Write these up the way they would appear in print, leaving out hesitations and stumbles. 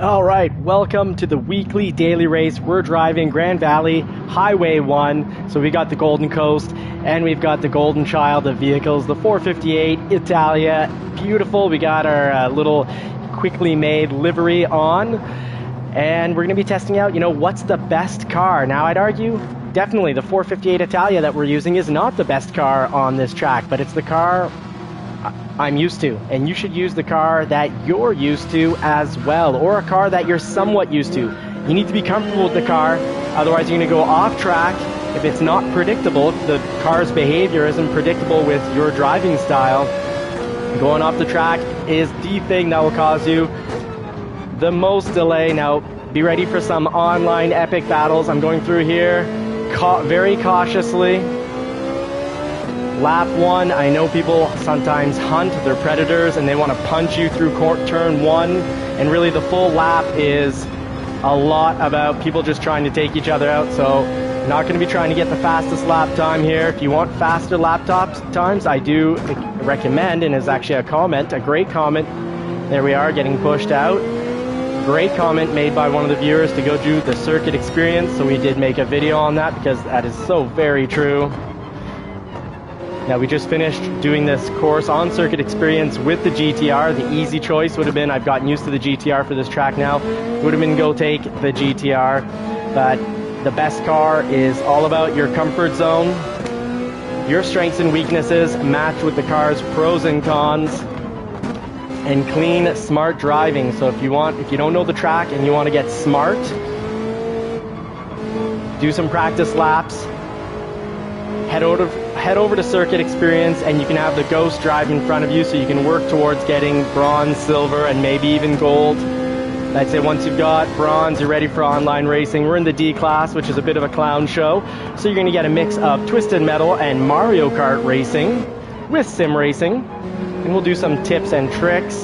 All right, welcome to the weekly daily race. We're driving Grand Valley Highway 1. So we got the Golden Coast and we've got the golden child of vehicles, the 458 Italia. Beautiful. We got our little quickly made livery on. And we're going to be testing out, what's the best car. Now, I'd argue definitely the 458 Italia that we're using is not the best car on this track, but it's the car I'm used to, and you should use the car that you're used to as well, or a car that you're somewhat used to. You need to be comfortable with the car, otherwise you're going to go off track. If it's not predictable, if the car's behavior isn't predictable with your driving style, going off the track is the thing that will cause you the most delay. Now, be ready for some online epic battles. I'm going through here very cautiously. Lap 1, I know people sometimes hunt, they're predators, and they want to punch you through turn 1, and really the full lap is a lot about people just trying to take each other out, so not going to be trying to get the fastest lap time here. If you want faster lap times, I do recommend, and it's actually a great comment, there we are, getting pushed out. Great comment made by one of the viewers to go do the circuit experience, so we did make a video on that because that is so very true. Now, we just finished doing this course on circuit experience with the GTR. The easy choice would have been, I've gotten used to the GTR for this track now, would have been go take the GTR. But the best car is all about your comfort zone, your strengths and weaknesses matched with the car's pros and cons, and clean, smart driving. So if you don't know the track and you want to get smart, do some practice laps, head over to circuit experience, and you can have the Ghost drive in front of you so you can work towards getting bronze, silver, and maybe even gold. I'd say once you've got bronze, you're ready for online racing. We're in the D class, which is a bit of a clown show, so you're going to get a mix of Twisted Metal and Mario Kart racing with sim racing, and we'll do some tips and tricks.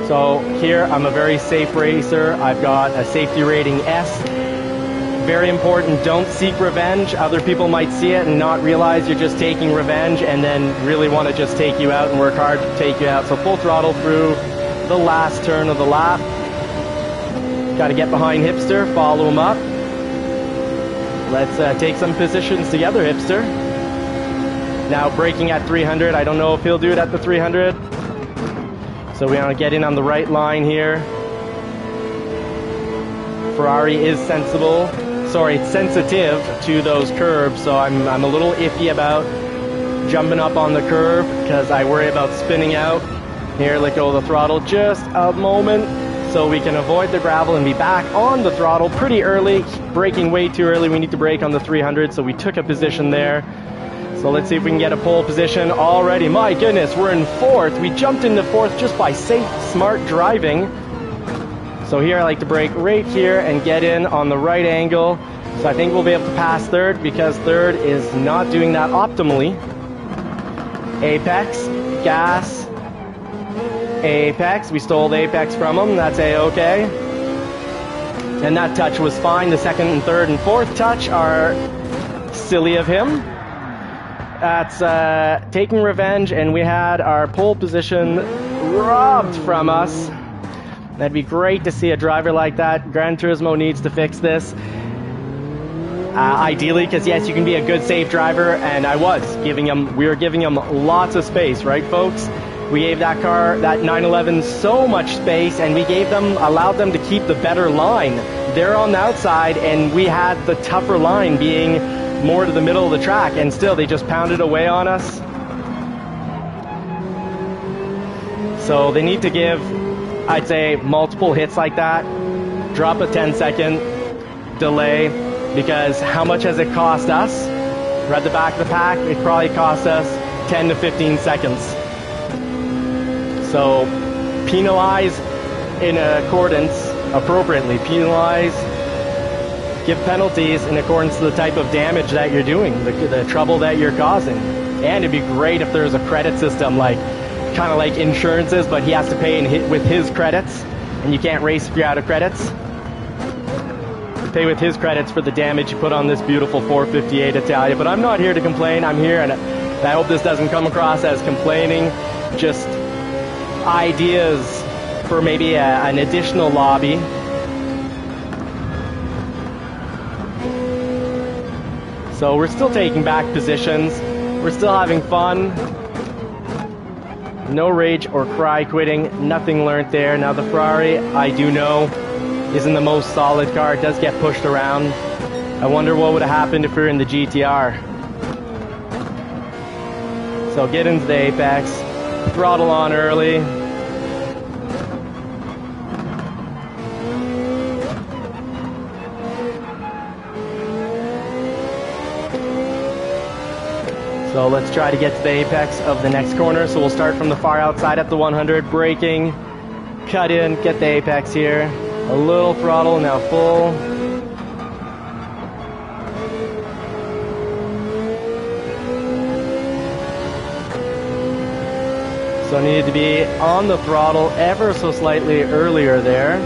So here, I'm a very safe racer. I've got a safety rating S. Very important, don't seek revenge. Other people might see it and not realize you're just taking revenge and then really want to just take you out and work hard to take you out. So full throttle through the last turn of the lap. Got to get behind Hipster, follow him up. Let's take some positions together, Hipster. Now braking at 300. I don't know if he'll do it at the 300. So we want to get in on the right line here. Ferrari is sensitive to those curbs, so I'm a little iffy about jumping up on the curb because I worry about spinning out. Here, let go of the throttle just a moment so we can avoid the gravel and be back on the throttle pretty early. Braking way too early, we need to brake on the 300, so we took a position there. So let's see if we can get a pole position already. My goodness, we're in 4th. We jumped into 4th just by safe, smart driving. So here I like to brake right here and get in on the right angle. So I think we'll be able to pass 3rd because 3rd is not doing that optimally. Apex, gas, apex. We stole the apex from him. That's a-okay. And that touch was fine. The 2nd and 3rd and 4th touch are silly of him. That's taking revenge, and we had our pole position robbed from us. That'd be great to see a driver like that. Gran Turismo needs to fix this. Ideally, because yes, you can be a good safe driver, and we were giving him lots of space, right folks? We gave that car, that 911, so much space, and we allowed them to keep the better line. They're on the outside, and we had the tougher line being more to the middle of the track, and still they just pounded away on us. So they need to give, I'd say, multiple hits like that, drop a 10-second delay, because how much has it cost us? We're at the back of the pack, it probably cost us 10 to 15 seconds. So penalize in accordance, appropriately. Penalize, give penalties in accordance to the type of damage that you're doing, the trouble that you're causing. And it'd be great if there was a credit system, kind of like insurances, but he has to pay with his credits, and you can't race if you're out of credits. Pay with his credits for the damage you put on this beautiful 458 Italia. But I'm not here to complain. I'm here, and I hope this doesn't come across as complaining, just ideas for maybe an additional lobby. So we're still taking back positions. We're still having fun. No rage or cry quitting. Nothing learned there. Now the Ferrari, I do know, isn't the most solid car. It does get pushed around. I wonder what would have happened if we were in the GTR. So get into the apex. Throttle on early. So let's try to get to the apex of the next corner. So we'll start from the far outside at the 100, braking, cut in, get the apex here. A little throttle, now full. So needed to be on the throttle ever so slightly earlier there.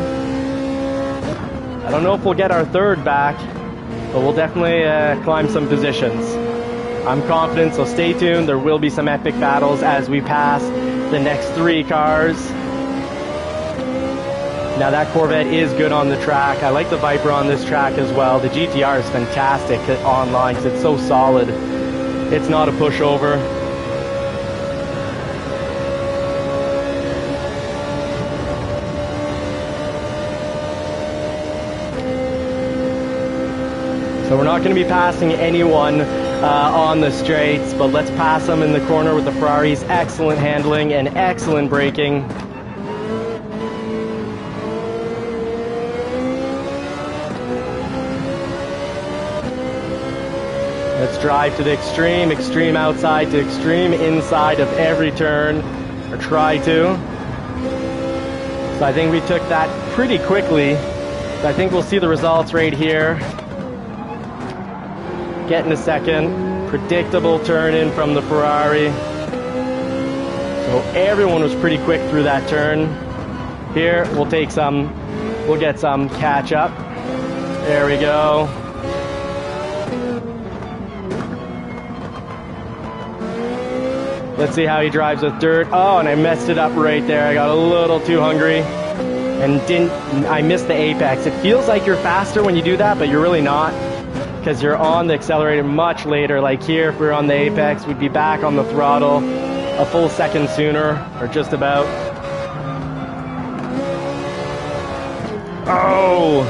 I don't know if we'll get our third back, but we'll definitely climb some positions. I'm confident, so stay tuned. There will be some epic battles as we pass the next 3 cars. Now that Corvette is good on the track. I like the Viper on this track as well. The GTR is fantastic online because it's so solid. It's not a pushover. So we're not going to be passing anyone on the straights, but let's pass them in the corner with the Ferraris. Excellent handling and excellent braking. Let's drive to the extreme, extreme outside to extreme inside of every turn, or try to. So I think we took that pretty quickly. So I think we'll see the results right here. Getting a second, predictable turn in from the Ferrari. So everyone was pretty quick through that turn. Here, we'll get some catch up. There we go. Let's see how he drives with dirt. Oh, and I messed it up right there. I got a little too hungry and I missed the apex. It feels like you're faster when you do that, but you're really not, because you're on the accelerator much later. Like here, if we were on the apex, we'd be back on the throttle a full second sooner, or just about. Oh,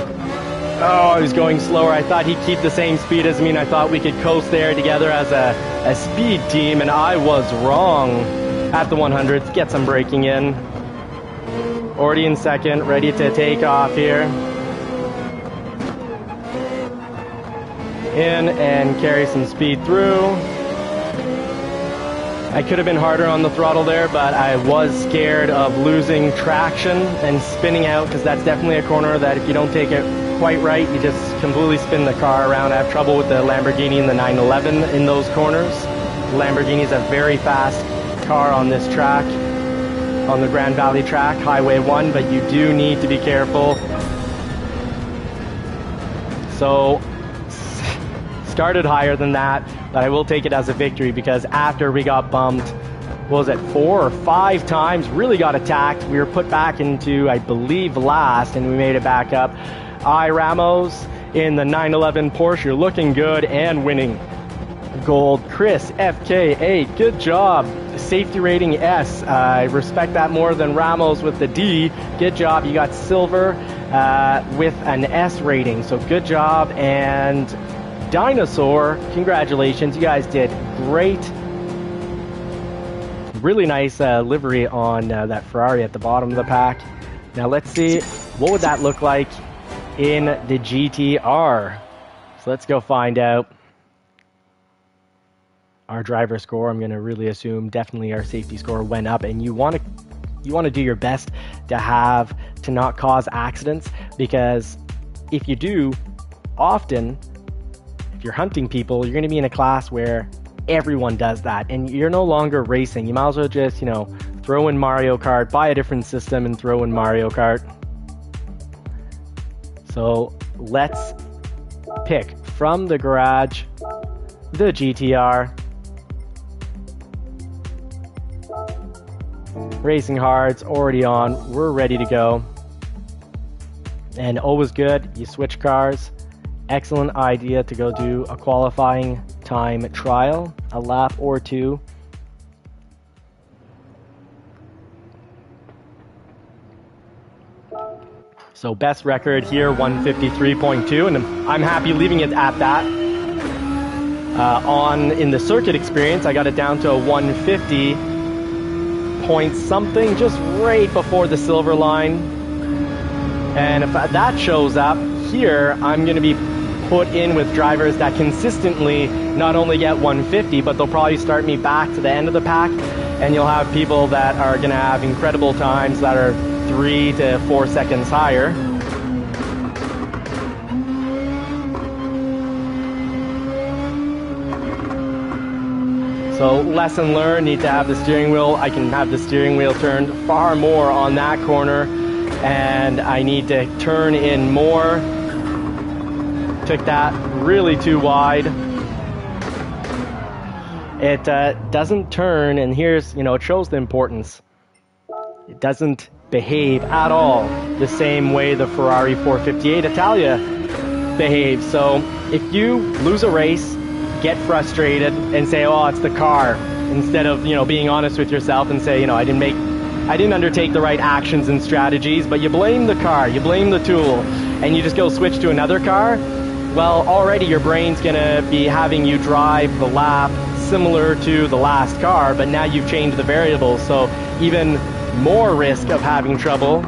I was going slower. I thought he'd keep the same speed as me, and I thought we could coast there together as a speed team, and I was wrong. At the 100th, get some braking in. Already in second, ready to take off here. In and carry some speed through. I could have been harder on the throttle there, but I was scared of losing traction and spinning out, because that's definitely a corner that if you don't take it quite right, you just completely spin the car around. I have trouble with the Lamborghini and the 911 in those corners. The Lamborghini is a very fast car on this track, on the Grand Valley track, Highway 1, but you do need to be careful. So started higher than that, but I will take it as a victory, because after we got bumped, what was it, 4 or 5 times, really got attacked, we were put back into, I believe, last, and we made it back up. Ramos in the 911 Porsche, you're looking good and winning gold. Chris FK8, good job. Safety rating S, I respect that more than Ramos with the D. Good job, you got silver with an S rating, so good job. And Dinosaur, congratulations, you guys did great. Really nice livery on that Ferrari at the bottom of the pack. Now let's see, what would that look like in the GTR? So let's go find out. Our driver score, I'm going to really assume definitely our safety score went up, and you want to do your best to not cause accidents, because if you do, often if you're hunting people, you're going to be in a class where everyone does that, and you're no longer racing. You might as well just, throw in Mario Kart, buy a different system and throw in Mario Kart. So let's pick from the garage the GTR. Racing hard's already on. We're ready to go. And always good, you switch cars. Excellent idea to go do a qualifying time trial, a lap or two. So best record here, 153.2, and I'm happy leaving it at that. In the circuit experience, I got it down to a 150 point something, just right before the silver line. And if that shows up here, I'm going to be put in with drivers that consistently not only get 150, but they'll probably start me back to the end of the pack. And you'll have people that are going to have incredible times that are 3 to 4 seconds higher. So lesson learned, need to have the steering wheel. I can have the steering wheel turned far more on that corner, and I need to turn in more. Took that really too wide. It doesn't turn, and here's, it shows the importance. It doesn't behave at all the same way the Ferrari 458 Italia behaves. So if you lose a race, get frustrated and say, oh, it's the car, instead of, being honest with yourself and say, I didn't undertake the right actions and strategies, but you blame the car, you blame the tool, and you just go switch to another car, well, already your brain's gonna be having you drive the lap similar to the last car, but now you've changed the variables, so even more risk of having trouble,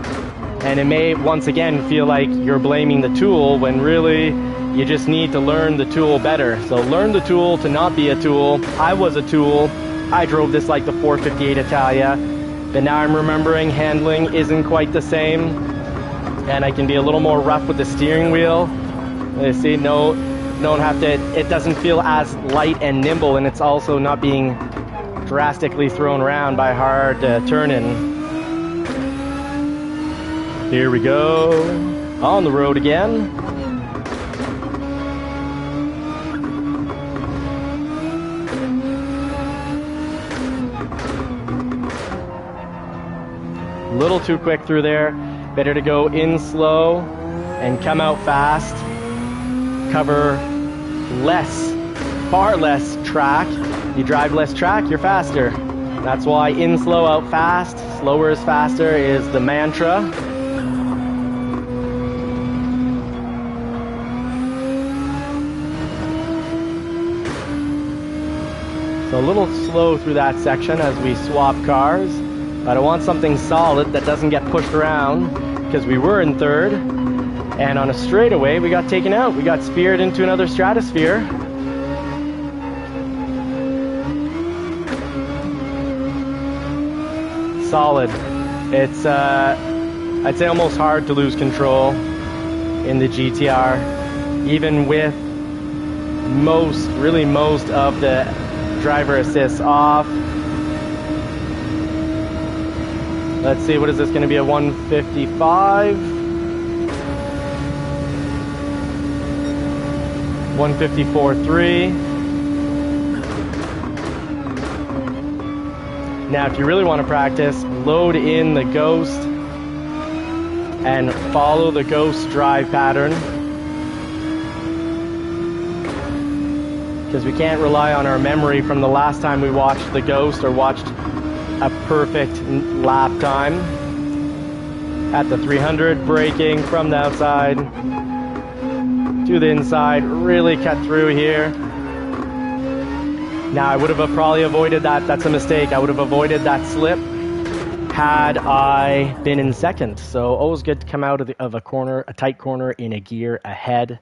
and it may once again feel like you're blaming the tool when really you just need to learn the tool better. So learn the tool to not be a tool. I was a tool. I drove this like the 458 Italia, but now I'm remembering handling isn't quite the same, and I can be a little more rough with the steering wheel. You see, don't have to, it doesn't feel as light and nimble, and it's also not being drastically thrown around by hard turning. Here we go, on the road again. A little too quick through there. Better to go in slow and come out fast. Cover less, far less track. You drive less track, you're faster. That's why in slow, out fast. Slower is faster is the mantra. So a little slow through that section as we swap cars. But I want something solid that doesn't get pushed around, because we were in third, and on a straightaway we got taken out. We got speared into another stratosphere. Solid. It's I'd say almost hard to lose control in the GTR, even with most of the driver assists off. Let's see, what is this going to be, a 155? 154.3. Now, if you really want to practice, load in the Ghost and follow the Ghost drive pattern. Because we can't rely on our memory from the last time we watched the Ghost or watched a perfect lap time. At the 300, braking from the outside to the inside, really cut through here. Now I would have probably avoided that. That's a mistake. I would have avoided that slip had I been in second. So always good to come out of a corner, a tight corner, in a gear ahead.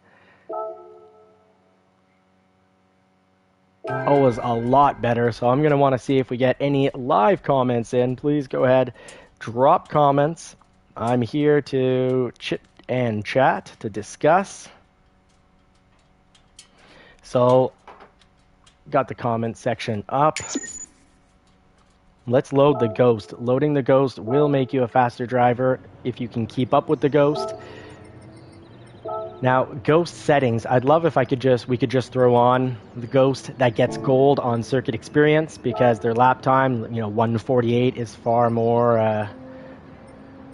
Always a lot better. So I'm going to want to see if we get any live comments in. Please go ahead, drop comments. I'm here to chit and chat, to discuss. So, got the comment section up. Let's load the Ghost. Loading the Ghost will make you a faster driver if you can keep up with the Ghost. Now, ghost settings. I'd love if we could just throw on the ghost that gets gold on circuit experience, because their lap time, 1:48 is far more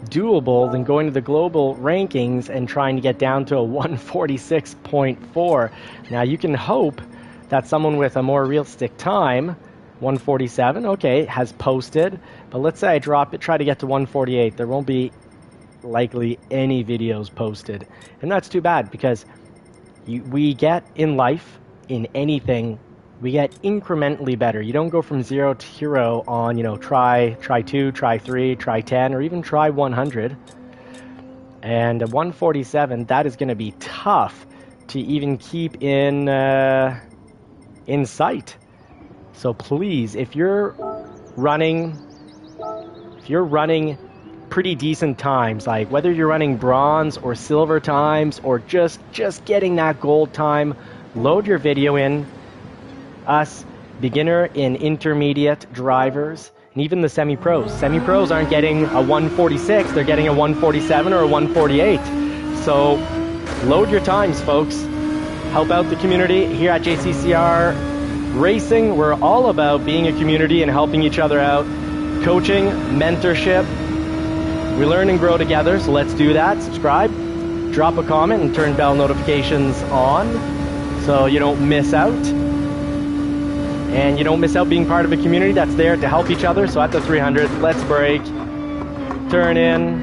doable than going to the global rankings and trying to get down to a 1:46.4. Now, you can hope that someone with a more realistic time, 1:47, okay, has posted, but let's say I try to get to 1:48. There won't be likely any videos posted, and that's too bad, because we get in life, in anything, we get incrementally better. You don't go from 0 to hero on, try 2, try 3, try 10, or even try 100. And a 1:47, that is going to be tough to even keep in sight. So please, if you're running pretty decent times, like whether you're running bronze or silver times or just getting that gold time, load your video in. Us beginner and intermediate drivers, and even the semi-pros. Semi-pros aren't getting a 1:46, they're getting a 1:47 or a 1:48. So load your times, folks. Help out the community here at JCCR Racing. We're all about being a community and helping each other out. Coaching, mentorship. We learn and grow together, so let's do that. Subscribe, drop a comment, and turn bell notifications on so you don't miss out. And you don't miss out being part of a community that's there to help each other. So at the 300, let's brake, turn in.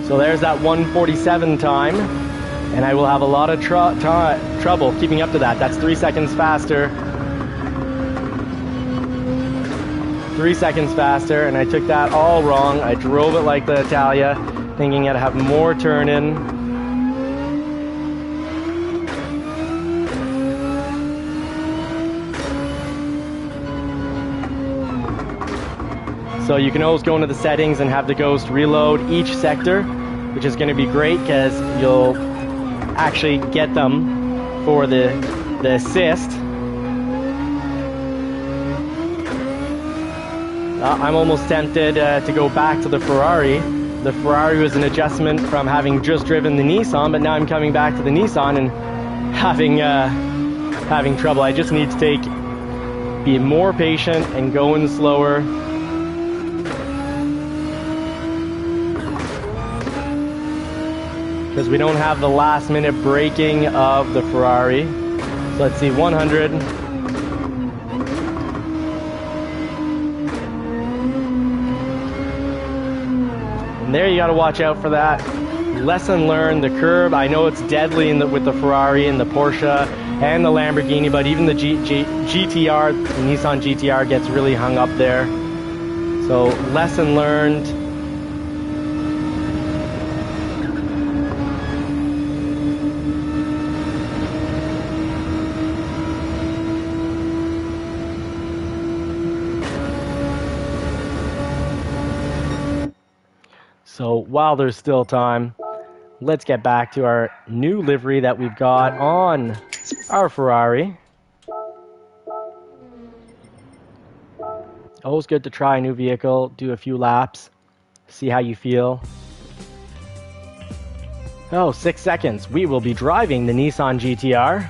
So there's that 1:47 time, and I will have a lot of trouble keeping up to that. That's 3 seconds faster. 3 seconds faster, and I took that all wrong. I drove it like the Italia, thinking I'd have more turn in. So you can always go into the settings and have the ghost reload each sector, which is going to be great because you'll actually get them for the assist. I'm almost tempted to go back to the Ferrari. The Ferrari was an adjustment from having just driven the Nissan, but now I'm coming back to the Nissan and having trouble. I just need to be more patient and going slower. Because we don't have the last minute braking of the Ferrari. So let's see, 100. And there you got to watch out for that. Lesson learned, the curb. I know it's deadly with the Ferrari and the Porsche and the Lamborghini, but even the GTR, the Nissan GTR gets really hung up there. So lesson learned. So while there's still time, let's get back to our new livery that we've got on our Ferrari. Always good to try a new vehicle, do a few laps, see how you feel. Oh, 6 seconds. We will be driving the Nissan GTR.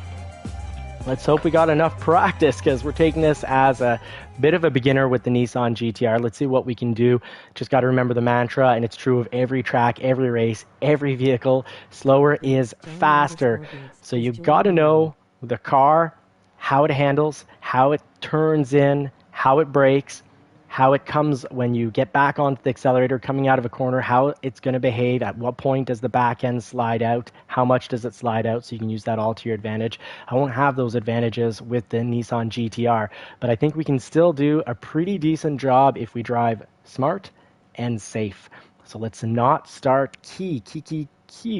Let's hope we got enough practice because we're taking this as a bit of a beginner with the Nissan GTR. Let's see what we can do. Just got to remember the mantra, and it's true of every track, every race, every vehicle. Slower is faster. So you've got to know the car, how it handles, how it turns in, how it brakes, how it comes when you get back onto the accelerator coming out of a corner, how it's going to behave, at what point does the back end slide out, how much does it slide out, so you can use that all to your advantage. I won't have those advantages with the Nissan GTR, but I think we can still do a pretty decent job if we drive smart and safe. So let's not start key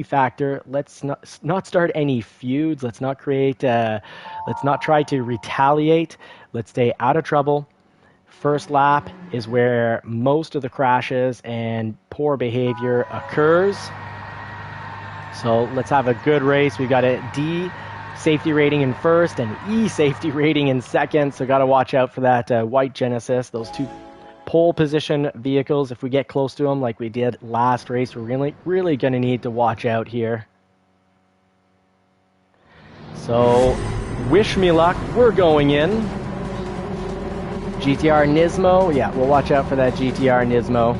factor. Let's not start any feuds. Let's not create, let's not try to retaliate. Let's stay out of trouble. First lap is where most of the crashes and poor behavior occurs. So let's have a good race. We've got a D safety rating in first and E safety rating in second. So got to watch out for that white Genesis, those two pole position vehicles, if we get close to them like we did last race, we're really going to need to watch out here. So, wish me luck. We're going in. GTR Nismo. Yeah, we'll watch out for that GTR Nismo.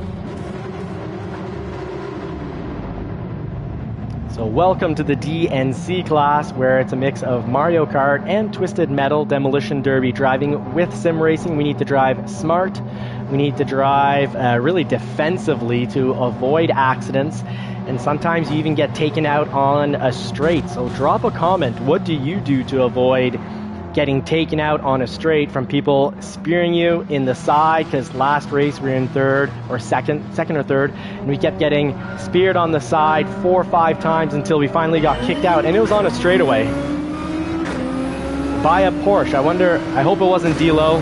So welcome to the D and C class, where it's a mix of Mario Kart and Twisted Metal Demolition Derby driving with sim racing. We need to drive smart. We need to drive really defensively to avoid accidents. And sometimes you even get taken out on a straight. So drop a comment. What do you do to avoid getting taken out on a straight from people spearing you in the side? Because last race we were in third or second or third, and we kept getting speared on the side 4 or 5 times until we finally got kicked out, and it was on a straightaway by a Porsche. I hope it wasn't Tilo.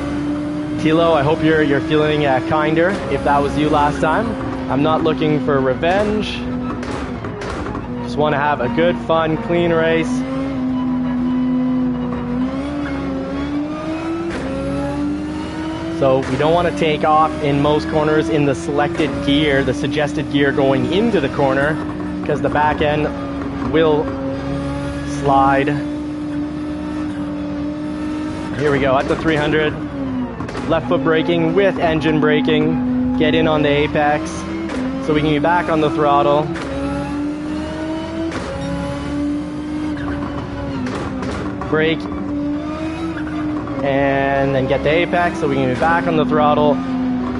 Tilo, I hope you're feeling kinder if that was you last time. I'm not looking for revenge. Just want to have a good, fun, clean race. So we don't want to take off in most corners in the selected gear, the suggested gear going into the corner, because the back end will slide. Here we go, at the 300. Left foot braking with engine braking. Get in on the apex so we can be back on the throttle. Brake. And then get the apex so we can be back on the throttle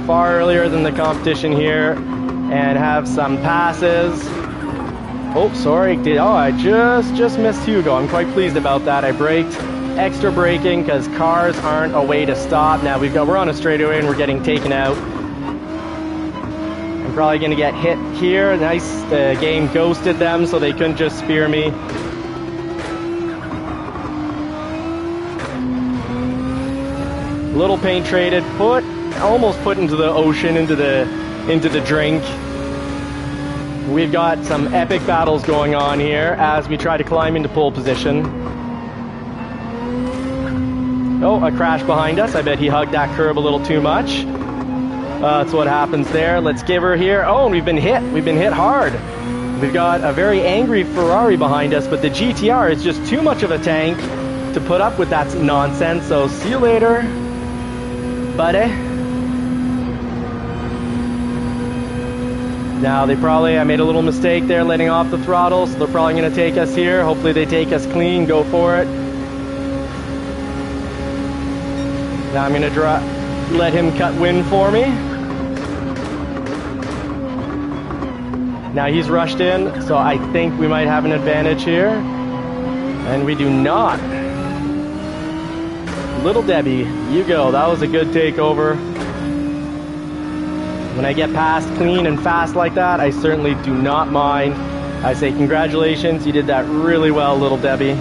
far earlier than the competition here and have some passes. Oh, sorry. I just missed Hugo. I'm quite pleased about that. I braked. Extra braking because cars aren't a way to stop. Now we're on a straightaway and we're getting taken out. I'm probably going to get hit here. Nice. The game ghosted them so they couldn't just spear me. Little paint traded, almost put into the ocean, into the drink. We've got some epic battles going on here as we try to climb into pole position. Oh, a crash behind us. I bet he hugged that curb a little too much. That's what happens there. Let's give her here. Oh, and we've been hit. We've been hit hard. We've got a very angry Ferrari behind us, but the GTR is just too much of a tank to put up with that nonsense. So see you later, buddy. Now I made a little mistake there letting off the throttle, so they're probably going to take us here. Hopefully they take us clean, go for it. Now I'm going to let him cut wind for me. Now he's rushed in, so I think we might have an advantage here. And we do not. Little Debbie, you go. That was a good takeover. When I get past clean and fast like that, I certainly do not mind. I say congratulations, you did that really well, Little Debbie.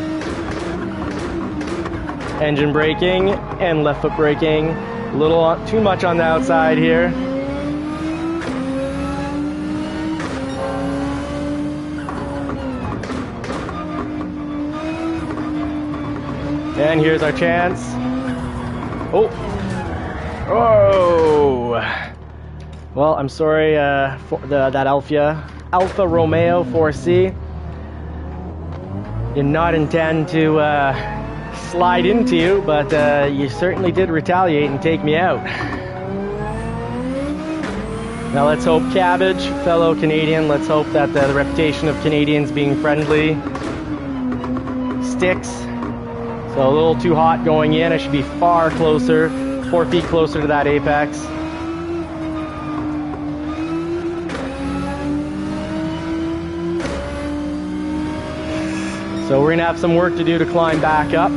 Engine braking and left foot braking. A little too much on the outside here. And here's our chance. Oh! Well, I'm sorry for that Alfa Romeo 4C. Did not intend to slide into you, but you certainly did retaliate and take me out. Now let's hope Cabbage, fellow Canadian, let's hope that the reputation of Canadians being friendly sticks. So a little too hot going in. I should be far closer, 4 feet closer to that apex. So we're gonna have some work to do to climb back up.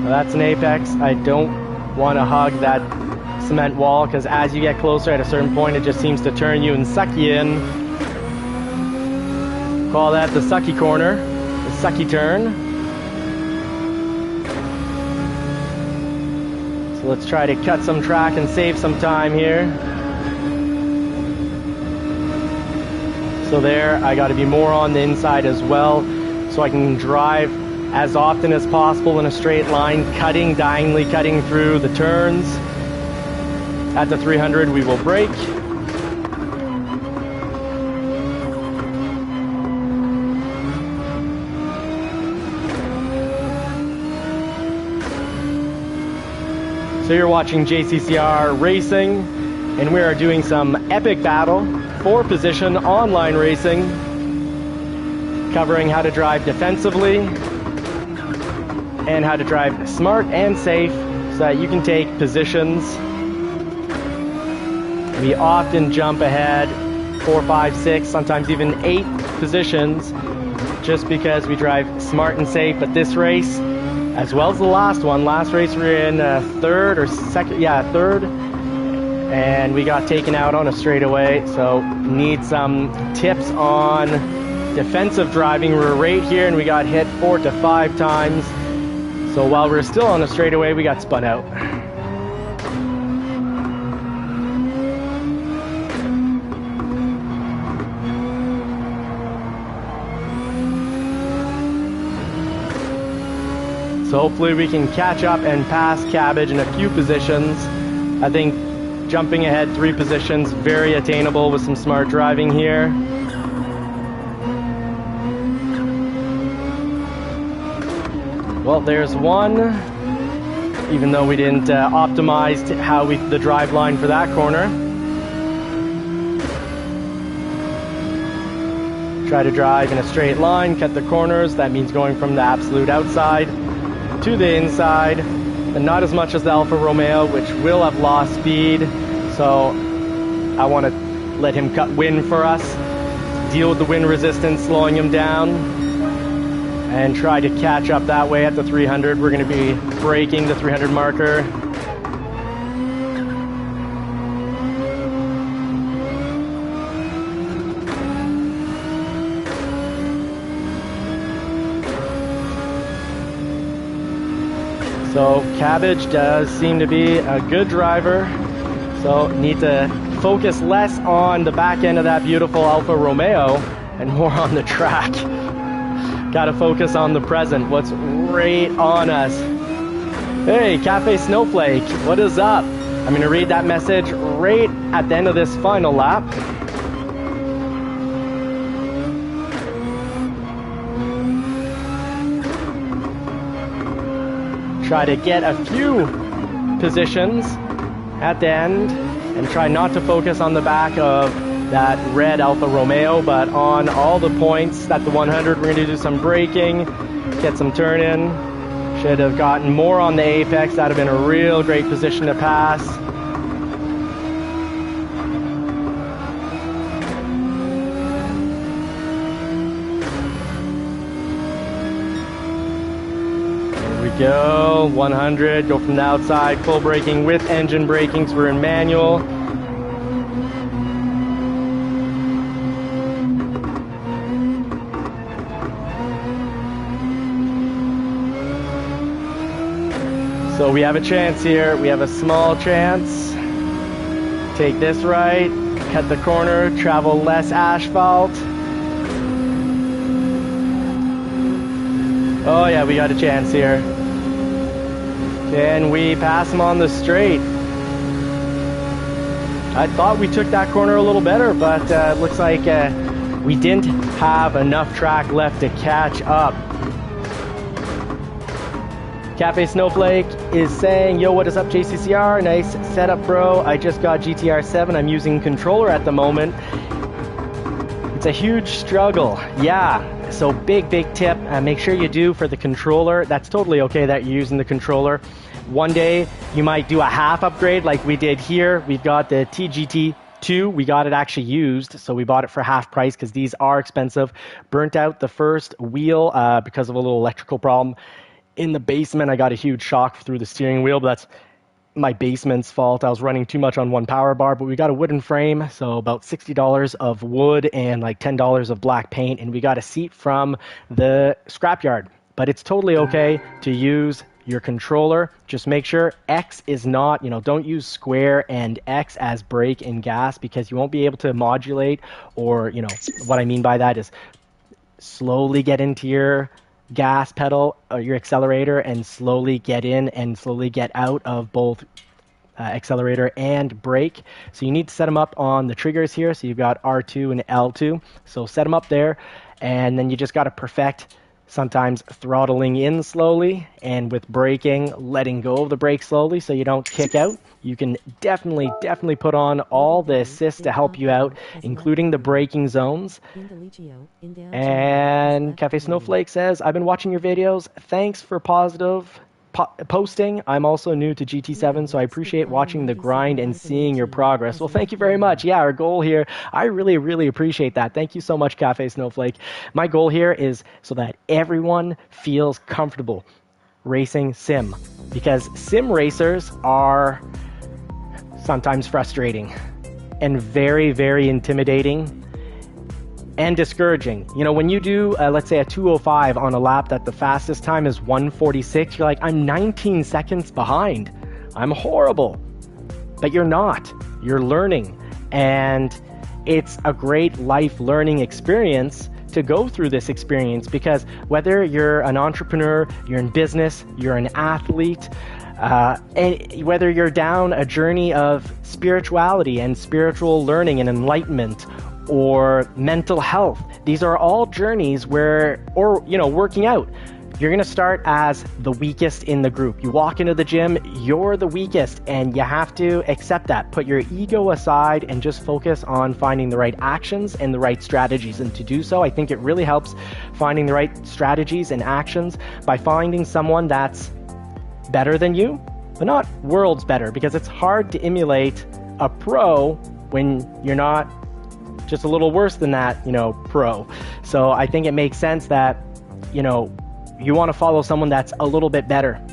Now that's an apex. I don't want to hug that cement wall because as you get closer at a certain point it just seems to turn you and suck you in. Call that the sucky corner, the sucky turn. So let's try to cut some track and save some time here. So there, I got to be more on the inside as well, so I can drive as often as possible in a straight line, diagonally cutting through the turns. At the 300, we will brake. So you're watching JCCR Racing, and we are doing some epic battle, 4-position online racing, covering how to drive defensively and how to drive smart and safe so that you can take positions. We often jump ahead 4, 5, 6, sometimes even 8 positions just because we drive smart and safe. But this race, as well as the last race we were in third or second, third, and we got taken out on a straightaway. So need some tips on defensive driving. We're right here and we got hit 4 to 5 times. So while we're still on the straightaway, we got spun out. So hopefully we can catch up and pass Cabbage in a few positions. I think jumping ahead 3 positions, very attainable with some smart driving here. Well, there's one, even though we didn't optimize the drive line for that corner. Try to drive in a straight line, cut the corners. That means going from the absolute outside to the inside, but not as much as the Alfa Romeo, which will have lost speed. So I want to let him cut wind for us, deal with the wind resistance, slowing him down, and try to catch up that way at the 300. We're going to be braking the 300 marker. So Cabbage does seem to be a good driver. So need to focus less on the back end of that beautiful Alfa Romeo and more on the track. Gotta focus on the present, what's right on us. Hey, Cafe Snowflake, what is up? I'm gonna read that message right at the end of this final lap. Try to get a few positions at the end and try not to focus on the back of that red Alfa Romeo, but on all the points at the 100. We're going to do some braking, get some turn in. Should have gotten more on the apex. That would have been a real great position to pass. Go 100, go from the outside, full braking with engine braking, so we're in manual. So we have a chance here, we have a small chance. Take this right, cut the corner, travel less asphalt. Oh yeah, we got a chance here. Can we pass him on the straight? I thought we took that corner a little better, but looks like we didn't have enough track left to catch up. Cafe Snowflake is saying, yo, what is up, JCCR? Nice setup, bro. I just got GTR 7. I'm using controller at the moment. It's a huge struggle. Yeah. So big tip, make sure you do for the controller. That's totally okay that you're using the controller. One day you might do a half upgrade like we did here. We've got the TGT2. We got it actually used, so we bought it for half price because these are expensive. Burnt out the first wheel because of a little electrical problem. In the basement, I got a huge shock through the steering wheel, but that's my basement's fault. I was running too much on one power bar, but we got a wooden frame, so about $60 of wood and like $10 of black paint, and we got a seat from the scrapyard. But it's totally okay to use your controller. Just make sure X is not, don't use square and X as brake and gas, because you won't be able to modulate, or, what I mean by that is slowly get into your gas pedal or your accelerator and slowly get in and slowly get out of both accelerator and brake. So you need to set them up on the triggers here. So you've got R2 and L2. So set them up there, and then you just got to perfect sometimes throttling in slowly, and with braking, letting go of the brake slowly so you don't kick out. You can definitely put on all the assists to help you out, including the braking zones. And Cafe Snowflake says, I've been watching your videos. Thanks for positive posting. I'm also new to GT7, so I appreciate watching the grind and seeing your progress. Well, thank you very much. Yeah, our goal here, I really appreciate that. Thank you so much, Cafe Snowflake. My goal here is so that everyone feels comfortable racing sim, because sim racers are sometimes frustrating and very intimidating and discouraging. You know, when you do, let's say, a 2:05 on a lap that the fastest time is 1:46, you're like, I'm 19 seconds behind. I'm horrible. But you're not. You're learning. And it's a great life learning experience to go through this experience, because whether you're an entrepreneur, you're in business, you're an athlete, and whether you're down a journey of spirituality and spiritual learning and enlightenment, or mental health. These are all journeys where, or, you know, working out. You're going to start as the weakest in the group. You walk into the gym, you're the weakest, and you have to accept that. Put your ego aside and just focus on finding the right actions and the right strategies. And to do so, I think it really helps finding the right strategies and actions by finding someone that's better than you, but not worlds better, because it's hard to emulate a pro when you're not just a little worse than that, you know, pro. So I think it makes sense that, you know, you want to follow someone that's a little bit better.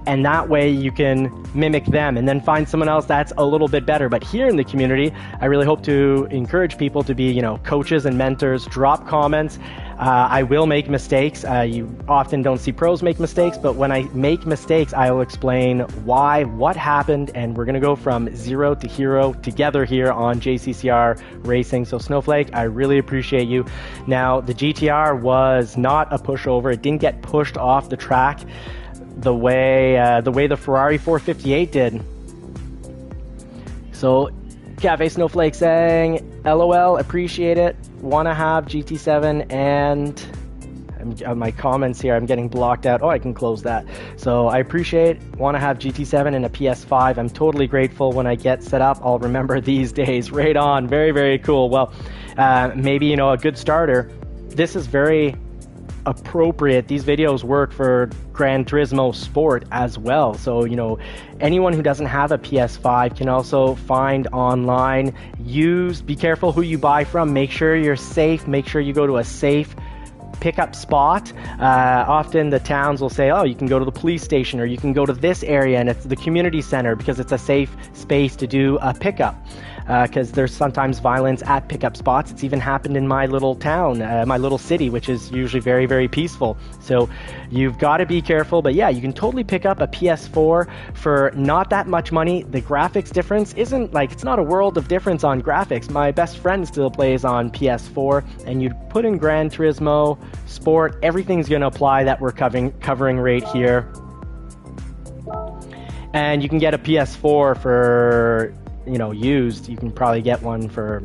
And that way you can mimic them and then find someone else that's a little bit better. But here in the community, I really hope to encourage people to be, you know, coaches and mentors. Drop comments. I will make mistakes. You often don't see pros make mistakes, but when I make mistakes, I will explain why, what happened, and we're going to go from zero to hero together here on JCCR Racing. So Snowflake, I really appreciate you. Now, the GTR was not a pushover. It didn't get pushed off the track the way the Ferrari 458 did. So Cafe Snowflake saying, LOL, appreciate it. Want to have GT7, and my comments here, I'm getting blocked out. Oh, I can close that. So I appreciate, want to have GT7 and a PS5. I'm totally grateful when I get set up. I'll remember these days. Right on. Very cool. Well, maybe, you know, a good starter. This is very appropriate. These videos work for Gran Turismo Sport as well. So, you know, anyone who doesn't have a PS5 can also find online. Be careful who you buy from. Make sure you're safe. Make sure you go to a safe pickup spot. Often the towns will say, oh, you can go to the police station, or you can go to this area, and it's the community center because it's a safe space to do a pickup. Because there's sometimes violence at pickup spots. It's even happened in my little town, my little city, which is usually very peaceful. So you've got to be careful. But yeah, you can totally pick up a PS4 for not that much money. The graphics difference isn't like, it's not a world of difference on graphics. My best friend still plays on PS4, and you put in Gran Turismo Sport, everything's going to apply that we're covering right here. And you can get a PS4 for, you know, used. You can probably get one for,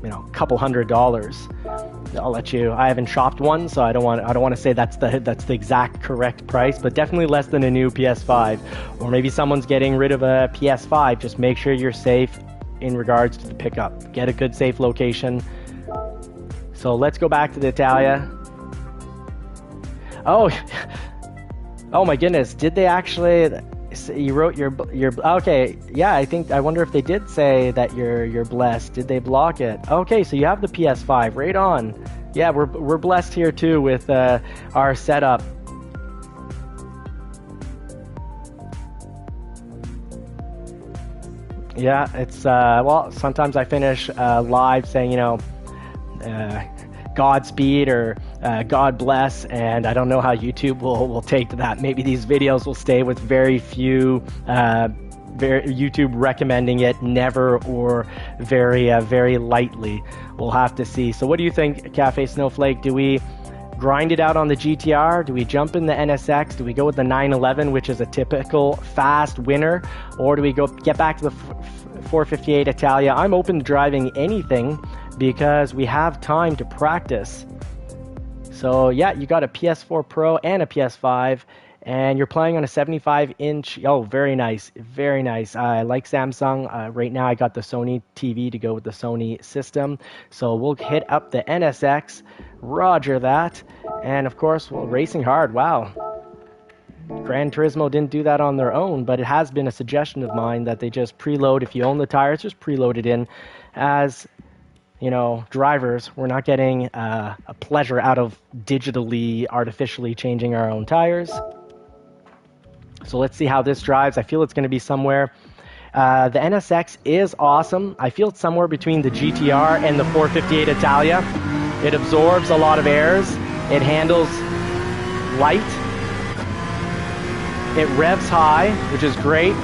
you know, a couple $100s. I'll let you. I haven't shopped one, so I don't want to say that's the exact correct price, but definitely less than a new PS5. Or maybe someone's getting rid of a PS5. Just make sure you're safe in regards to the pickup. Get a good safe location. So let's go back to the Italia. Oh, oh my goodness! Did they actually? You wrote your okay, yeah, I wonder if they did say that you're blessed. Did they block it? Okay, so you have the PS5. Right on. Yeah, we're blessed here too with our setup. Yeah, it's well, sometimes I finish live saying, you know, Godspeed or God bless, and I don't know how YouTube will take to that. Maybe these videos will stay with very few, YouTube recommending it never or very lightly. We'll have to see. So what do you think, Cafe Snowflake? Do we grind it out on the GTR? Do we jump in the NSX? Do we go with the 911, which is a typical fast winner? Or do we get back to the 458 Italia? I'm open to driving anything because we have time to practice. So yeah, you got a PS4 Pro and a PS5, and you're playing on a 75-inch. Oh, very nice, very nice. I like Samsung. Right now I got the Sony TV to go with the Sony system. So we'll hit up the NSX, roger that. And of course, well, racing hard, wow. Gran Turismo didn't do that on their own, but it has been a suggestion of mine that they just preload. If you own the tires, just preload it in. As you know, drivers, we're not getting a pleasure out of digitally, artificially changing our own tires. So let's see how this drives. I feel it's going to be somewhere. The NSX is awesome. I feel it's somewhere between the GTR and the 458 Italia. It absorbs a lot of airs. It handles light. It revs high, which is great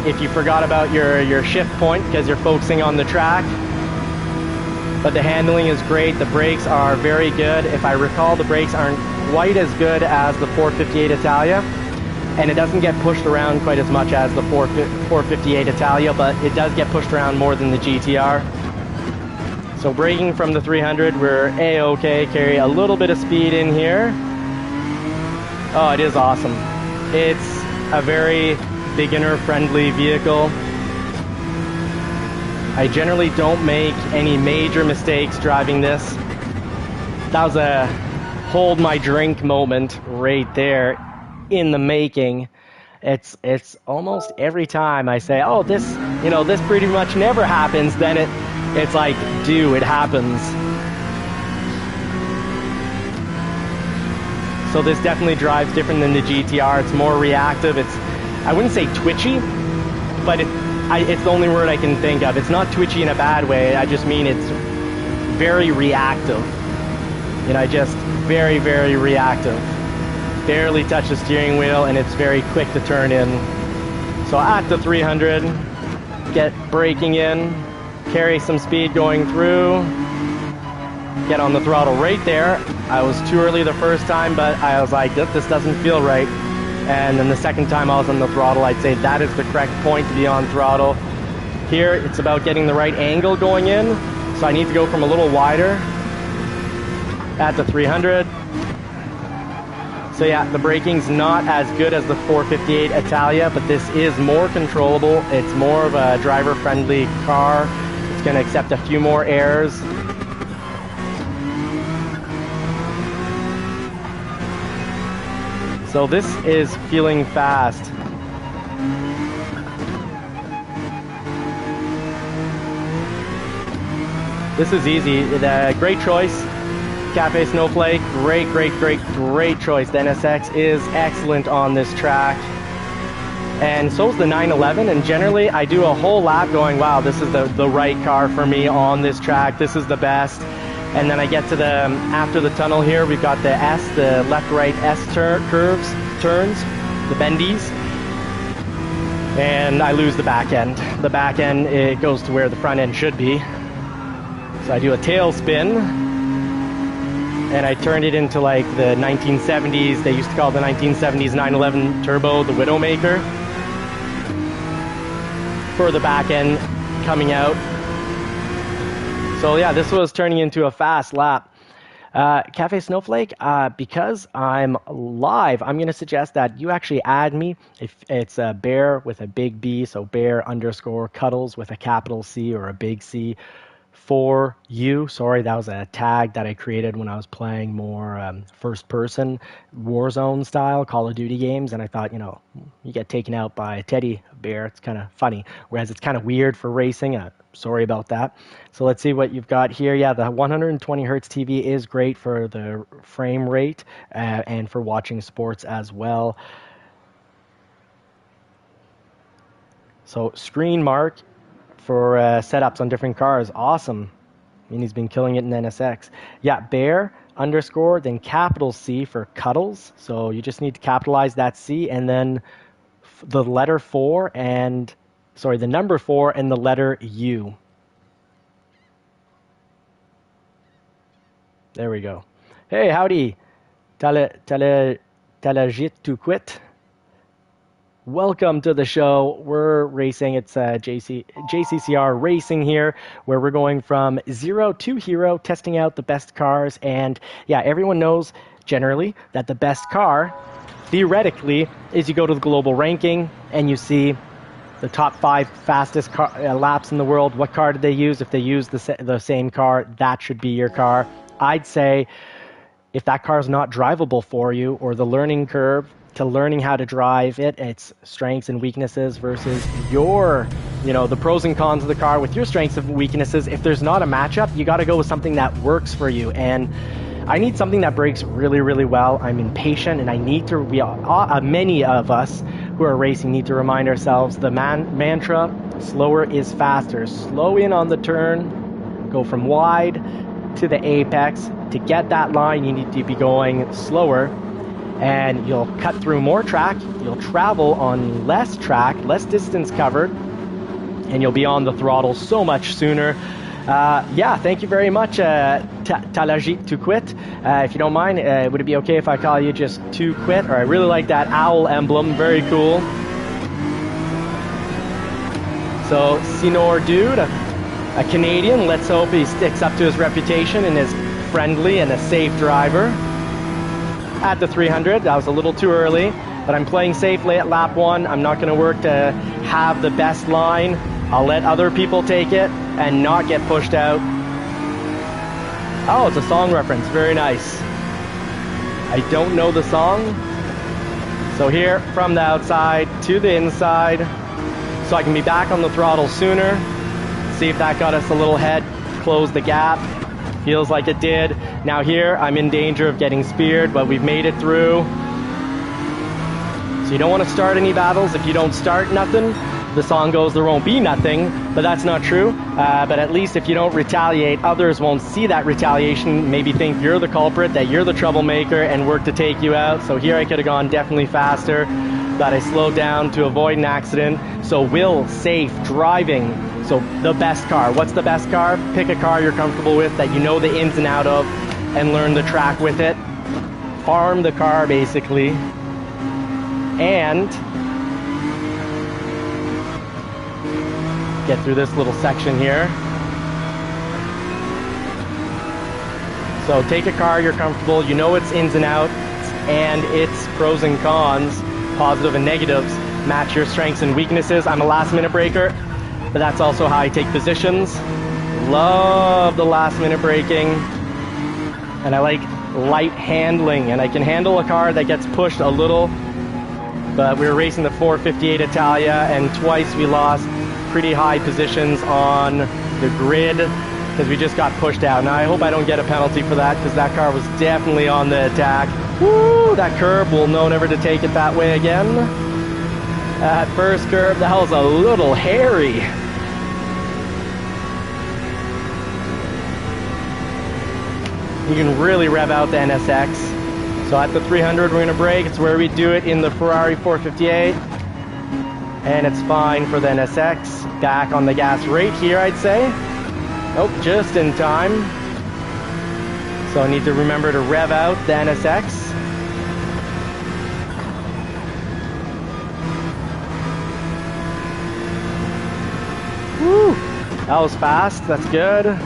if you forgot about your shift point because you're focusing on the track. But the handling is great. The brakes are very good. If I recall, the brakes aren't quite as good as the 458 Italia, and it doesn't get pushed around quite as much as the 458 Italia, but it does get pushed around more than the GTR. So braking from the 300, we're A-okay, carry a little bit of speed in here. Oh, it is awesome. It's a very beginner-friendly vehicle. I generally don't make any major mistakes driving this. That was a hold my drink moment right there in the making. It's almost every time I say, oh, this pretty much never happens, then it's like, it happens. So this definitely drives different than the GTR. It's more reactive. I wouldn't say twitchy, but it's the only word I can think of. It's not twitchy in a bad way. I just mean it's very reactive. Just very, very reactive. Barely touch the steering wheel, and it's very quick to turn in. So at the 300, get braking in, carry some speed going through, get on the throttle right there. I was too early the first time, but I was like, this doesn't feel right. And then the second time I was on the throttle, I'd say that is the correct point to be on throttle. Here, it's about getting the right angle going in. So I need to go from a little wider at the 300. So yeah, the braking's not as good as the 458 Italia, but this is more controllable. It's more of a driver-friendly car. It's going to accept a few more airs. So this is feeling fast. This is easy. Great choice. Cafe Snowflake, great choice. The NSX is excellent on this track. And so is the 911, and generally I do a whole lap going, wow, this is the right car for me on this track. This is the best. And then I get to after the tunnel here, we've got the left-right S turns, the bendies. And I lose the back end. The back end, it goes to where the front end should be. So I do a tail spin, and I turned it into like the 1970s, they used to call the 1970s 911 Turbo, the Widowmaker, for the back end coming out. So yeah, this was turning into a fast lap. Cafe Snowflake, because I'm live, I'm going to suggest that you actually add me. If it's a bear with a big B, so bear_cuddles with a capital C or a big C for you. Sorry, that was a tag that I created when I was playing more first-person Warzone style Call of Duty games, and I thought, you get taken out by a teddy bear, it's kind of funny, whereas it's kind of weird for racing. Sorry about that. So let's see what you've got here. Yeah, the 120 hertz TV is great for the frame rate and for watching sports as well. So screen mark for setups on different cars. Awesome. I mean, he's been killing it in NSX. Yeah, bear_, then capital C for cuddles. So you just need to capitalize that C, and then the letter 4 and the number 4 and the letter U. There we go. Hey, howdy. Talajit to quit. Welcome to the show. We're racing. It's JCCR Racing here, where we're going from zero to hero, testing out the best cars. And yeah, everyone knows generally that the best car, theoretically, is you go to the global ranking and you see the top 5 fastest laps in the world. What car did they use? If they use the same car, that should be your car. I'd say if that car is not drivable for you, or the learning curve to learning how to drive it, its strengths and weaknesses versus your, the pros and cons of the car with your strengths and weaknesses, if there's not a matchup, you got to go with something that works for you. And I need something that brakes really, really well. I'm impatient, and I need to, many of us who are racing need to remind ourselves the mantra, slower is faster. Slow in on the turn, go from wide to the apex. To get that line, you need to be going slower, and you'll cut through more track, you'll travel on less track, less distance covered, and you'll be on the throttle so much sooner. Thank you very much, Talajit to quit. If you don't mind, would it be okay if I call you just to quit? Or I really like that owl emblem, very cool. So, Sinor Dude, a Canadian, let's hope he sticks up to his reputation and is friendly and a safe driver. At the 300, that was a little too early, but I'm playing safely at lap 1. I'm not going to work to have the best line. I'll let other people take it and not get pushed out. Oh, it's a song reference. Very nice. I don't know the song. So here, from the outside to the inside, so I can be back on the throttle sooner. See if that got us a little head, close the gap. Feels like it did. Now here, I'm in danger of getting speared, but we've made it through. So you don't want to start any battles. If you don't start nothing, the song goes, there won't be nothing, but that's not true. But at least if you don't retaliate, others won't see that retaliation, maybe think you're the culprit, that you're the troublemaker, and work to take you out. So here I could have gone definitely faster, but I slowed down to avoid an accident. So will, safe, driving. So the best car. What's the best car? Pick a car you're comfortable with, that you know the ins and out of, and learn the track with it. Farm the car, basically. And get through this little section here. So take a car you're comfortable, you know its ins and outs, and its pros and cons, positive and negatives, match your strengths and weaknesses. I'm a last minute braker, but that's also how I take positions. Love the last minute braking, and I like light handling, and I can handle a car that gets pushed a little, but we were racing the 458 Italia, and twice we lost pretty high positions on the grid because we just got pushed out. Now I hope I don't get a penalty for that, because that car was definitely on the attack. Woo! That curb, we'll know never to take it that way again. That first curb, that was a little hairy. You can really rev out the NSX. So at the 300, we're going to brake. It's where we do it in the Ferrari 458. And it's fine for the NSX. Back on the gas right here, I'd say. Oh, just in time. So I need to remember to rev out the NSX. Woo! That was fast. That's good.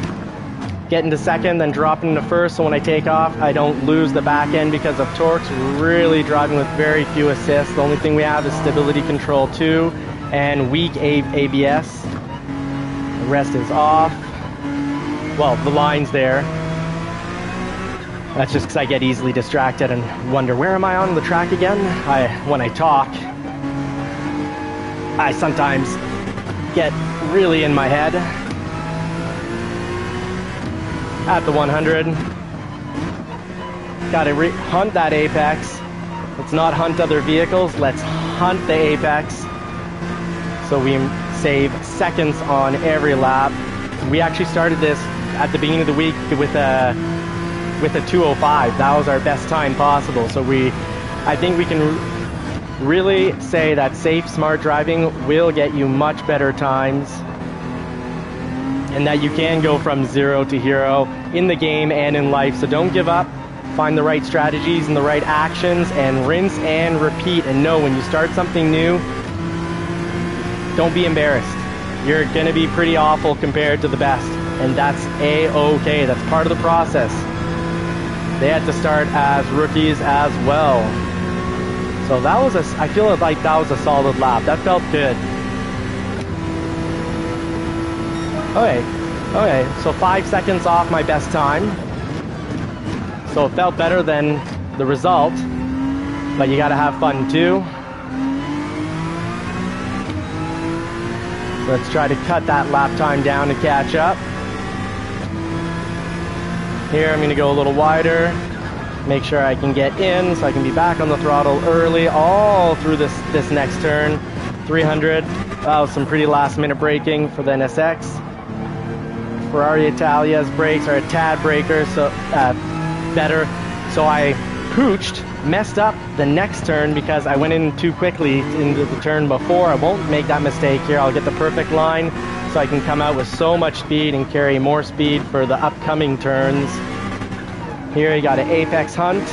Get into second, then drop into first, so when I take off, I don't lose the back end because of torques. Really driving with very few assists. The only thing we have is stability control 2 and weak ABS. The rest is off. Well, the line's there. That's just because I get easily distracted and wonder, where am I on the track again? When I talk, I sometimes get really in my head. At the 100, gotta hunt that apex. Let's not hunt other vehicles, let's hunt the apex, so we save seconds on every lap. We actually started this at the beginning of the week with a 2:05. That was our best time possible. So I think we can really say that safe, smart driving will get you much better times, and that you can go from zero to hero in the game and in life. So don't give up. find the right strategies and the right actions, and rinse and repeat. And know when you start something new, don't be embarrassed. You're gonna be pretty awful compared to the best, and that's a-okay. That's part of the process. They had to start as rookies as well. So that was I feel like that was a solid lap. That felt good. Okay, so 5 seconds off my best time. So it felt better than the result, but you gotta have fun too. So let's try to cut that lap time down to catch up. Here I'm gonna go a little wider, make sure I can get in so I can be back on the throttle early all through this next turn. 300, that was some pretty last minute braking for the NSX. Ferrari Italia's brakes are a tad breaker, so better. So I pooched, messed up the next turn because I went in too quickly into the turn before. I won't make that mistake here. I'll get the perfect line so I can come out with so much speed and carry more speed for the upcoming turns. Here you got an apex hunt.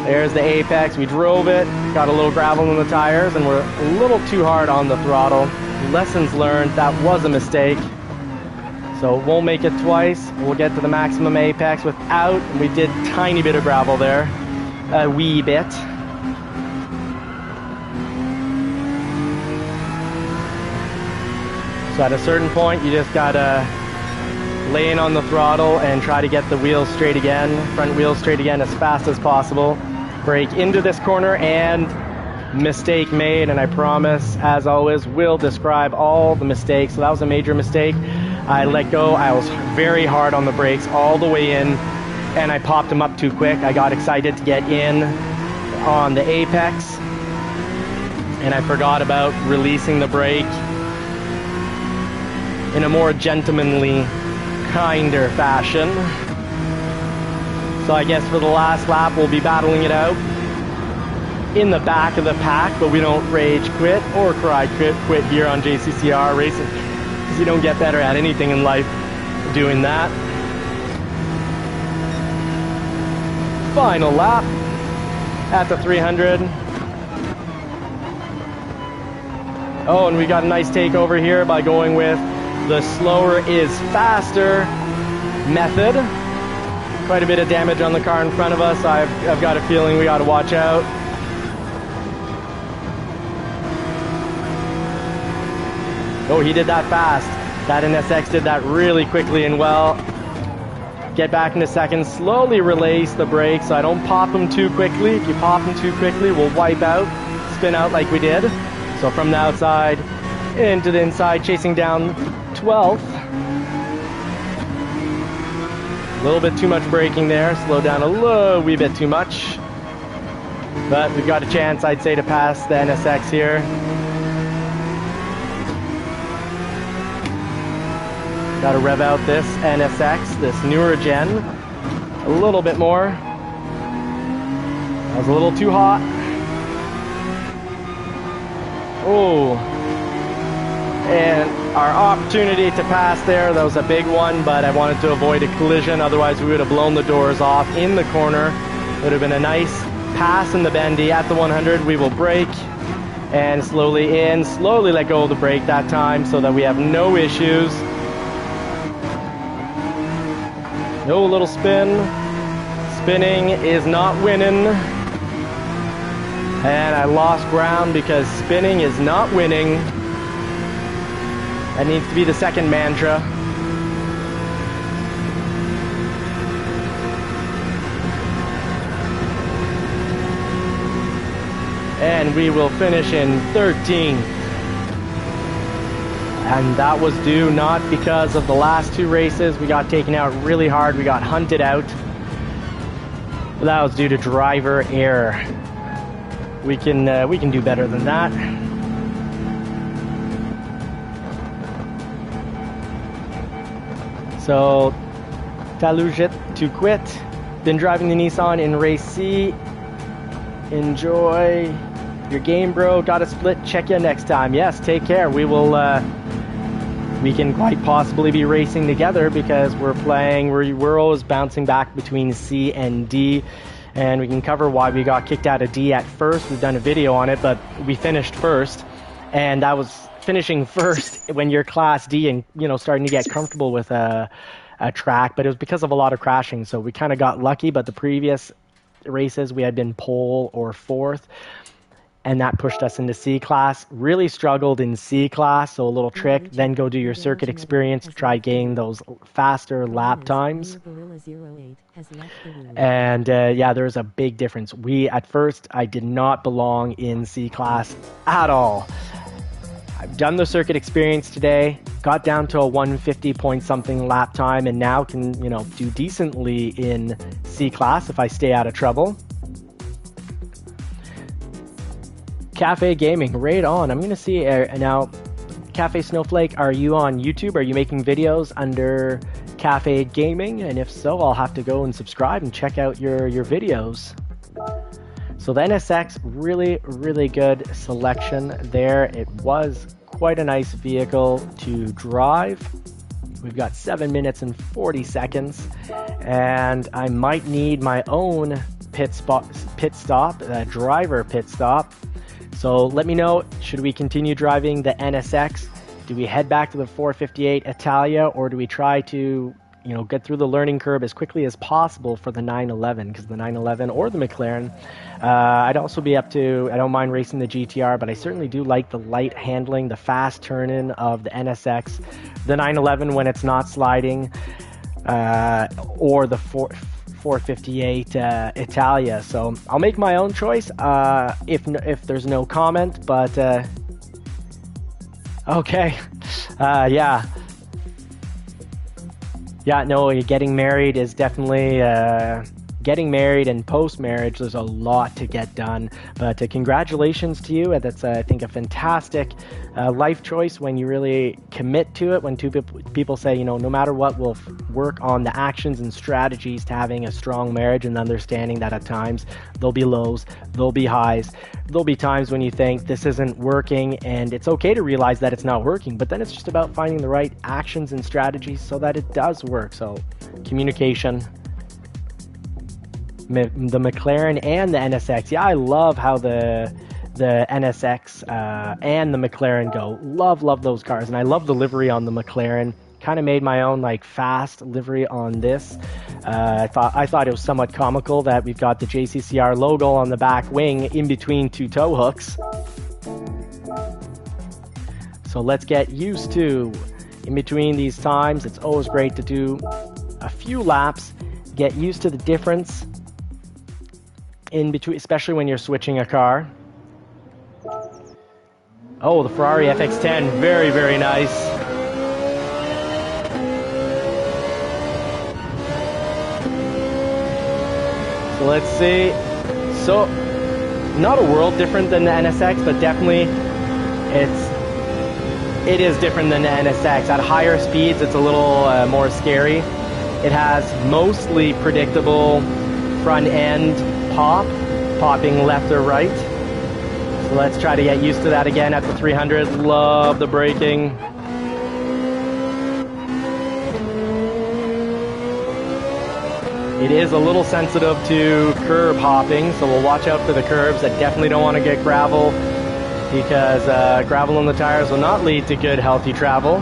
There's the apex. We drove it, got a little gravel in the tires, and we're a little too hard on the throttle. Lessons learned, that was a mistake. So won't make it twice. We'll get to the maximum apex without, we did tiny bit of gravel there, a wee bit. So at a certain point, you just gotta lay in on the throttle and try to get the wheels straight again, front wheels straight again as fast as possible. Brake into this corner and mistake made, and I promise, as always, will describe all the mistakes. So that was a major mistake. I let go. I was very hard on the brakes all the way in, and I popped them up too quick. I got excited to get in on the apex, and I forgot about releasing the brake in a more gentlemanly, kinder fashion. So I guess for the last lap, we'll be battling it out in the back of the pack, but we don't rage quit or cry quit here on JCCR Racing. You don't get better at anything in life doing that. Final lap at the 300. Oh, and we got a nice takeover here by going with the slower is faster method. Quite a bit of damage on the car in front of us. I've got a feeling we got to watch out. Oh, he did that fast. That NSX did that really quickly and well. Get back into second, slowly release the brakes so I don't pop them too quickly. If you pop them too quickly, we'll wipe out, spin out like we did. So from the outside into the inside, chasing down 12th. A little bit too much braking there, slow down a little wee bit too much. But we've got a chance, I'd say, to pass the NSX here. Got to rev out this NSX, this newer gen, a little bit more. That was a little too hot. Oh, and our opportunity to pass there, that was a big one, but I wanted to avoid a collision, otherwise we would have blown the doors off in the corner. It would have been a nice pass in the bendy at the 100. We will brake and slowly in, slowly let go of the brake that time so that we have no issues. No little spin. Spinning is not winning. And I lost ground because spinning is not winning. That needs to be the second mantra. And we will finish in 13th. And that was due not because of the last two races. We got taken out really hard. We got hunted out. But that was due to driver error. We can do better than that. So, Talujit to quit. Been driving the Nissan in race C. Enjoy your game, bro. Got a split. Check you next time. Yes, take care. We will we can quite possibly be racing together, because we're always bouncing back between C and D, and we can cover why we got kicked out of D at first. We've done a video on it, but we finished first, and I was finishing first when you're Class D and, you know, starting to get comfortable with a track, but it was because of a lot of crashing, so we kind of got lucky. But the previous races we had been pole or fourth, and that pushed us into C class. Really struggled in C class, so a little trick, then go do your circuit experience, try gain those faster lap times. And yeah, there's a big difference. At first, I did not belong in C class at all. I've done the circuit experience today, got down to a 150 point something lap time, and now can, you know, do decently in C class if I stay out of trouble. Cafe Gaming, right on. I'm going to see now, Cafe Snowflake, are you on YouTube? Are you making videos under Cafe Gaming? And if so, I'll have to go and subscribe and check out your videos. So the NSX, really, really good selection there. It was quite a nice vehicle to drive. We've got 7 minutes and 40 seconds, and I might need my own driver pit stop. So let me know, should we continue driving the NSX? Do we head back to the 458 Italia, or do we try to, you know, get through the learning curve as quickly as possible for the 911? Because the 911 or the McLaren, I'd also be up to, I don't mind racing the GTR, but I certainly do like the light handling, the fast turn-in of the NSX, the 911 when it's not sliding, or the 458 Italia. So I'll make my own choice if there's no comment, but okay. Yeah, no, getting married is definitely getting married, and post-marriage, there's a lot to get done. But congratulations to you. That's, I think, a fantastic life choice when you really commit to it. When two people say, you know, no matter what, we'll work on the actions and strategies to having a strong marriage, and understanding that at times there'll be lows, there'll be highs, there'll be times when you think this isn't working, and it's okay to realize that it's not working, but then it's just about finding the right actions and strategies so that it does work. So communication. The McLaren and the NSX. Yeah, I love how the NSX and the McLaren go. Love those cars, and I love the livery on the McLaren. Kind of made my own like fast livery on this. I thought it was somewhat comical that we've got the JCCR logo on the back wing in between two tow hooks. So let's get used to in between these times. It's always great to do a few laps, get used to the difference in between, especially when you're switching a car. Oh, the Ferrari FX10, very, very nice. So let's see. So, not a world different than the NSX, but definitely it is different than the NSX. At higher speeds, it's a little more scary. It has mostly predictable front end popping left or right. So let's try to get used to that again at the 300. Love the braking. It is a little sensitive to curb hopping, so we'll watch out for the curbs. I definitely don't want to get gravel, because gravel on the tires will not lead to good, healthy travel.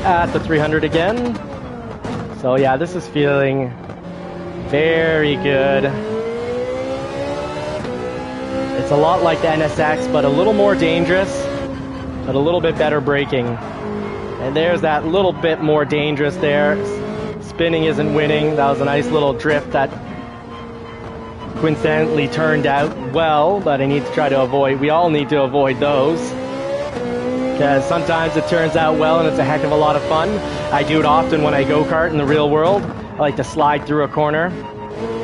At the 300 again. So yeah, this is feeling very good. It's a lot like the NSX, but a little more dangerous, but a little bit better braking. And there's that little bit more dangerous there. Spinning isn't winning. That was a nice little drift that coincidentally turned out well, but I need to try to avoid. We all need to avoid those, because sometimes it turns out well and it's a heck of a lot of fun. I do it often when I go-kart in the real world. I like to slide through a corner,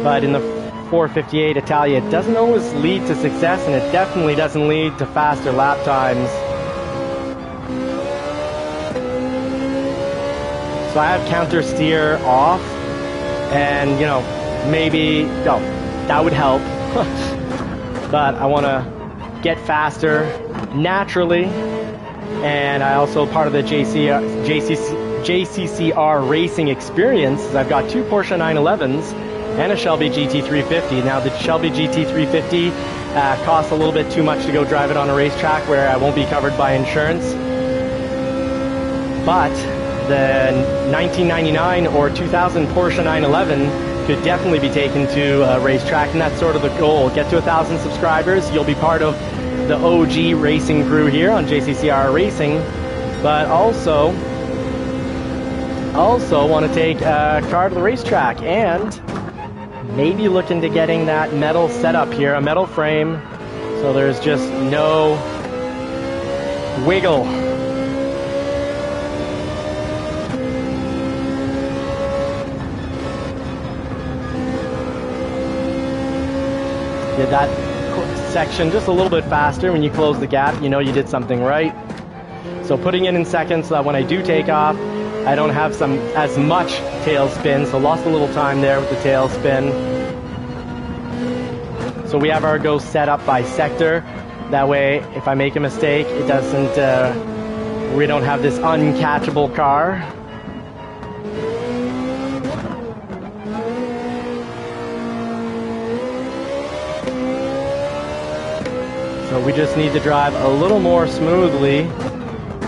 but in the 458 Italia, it doesn't always lead to success, and it definitely doesn't lead to faster lap times. So I have counter steer off, and you know, maybe that would help. But I want to get faster, naturally. And I also, part of the JCCR racing experience, is I've got 2 Porsche 911s and a Shelby GT350. Now the Shelby GT350 costs a little bit too much to go drive it on a racetrack where I won't be covered by insurance. But the 1999 or 2000 Porsche 911 could definitely be taken to a racetrack, and that's sort of the goal. Get to 1,000 subscribers, you'll be part of the OG racing crew here on JCCR Racing, but also want to take a car to the racetrack and maybe look into getting that metal setup here, a metal frame, so there's just no wiggle. Did that section just a little bit faster. When you close the gap, you know you did something right. So putting it in second so that when I do take off, I don't have as much tail spin, so lost a little time there with the tail spin. So we have our go set up by sector. That way, if I make a mistake, it doesn't, we don't have this uncatchable car. So we just need to drive a little more smoothly,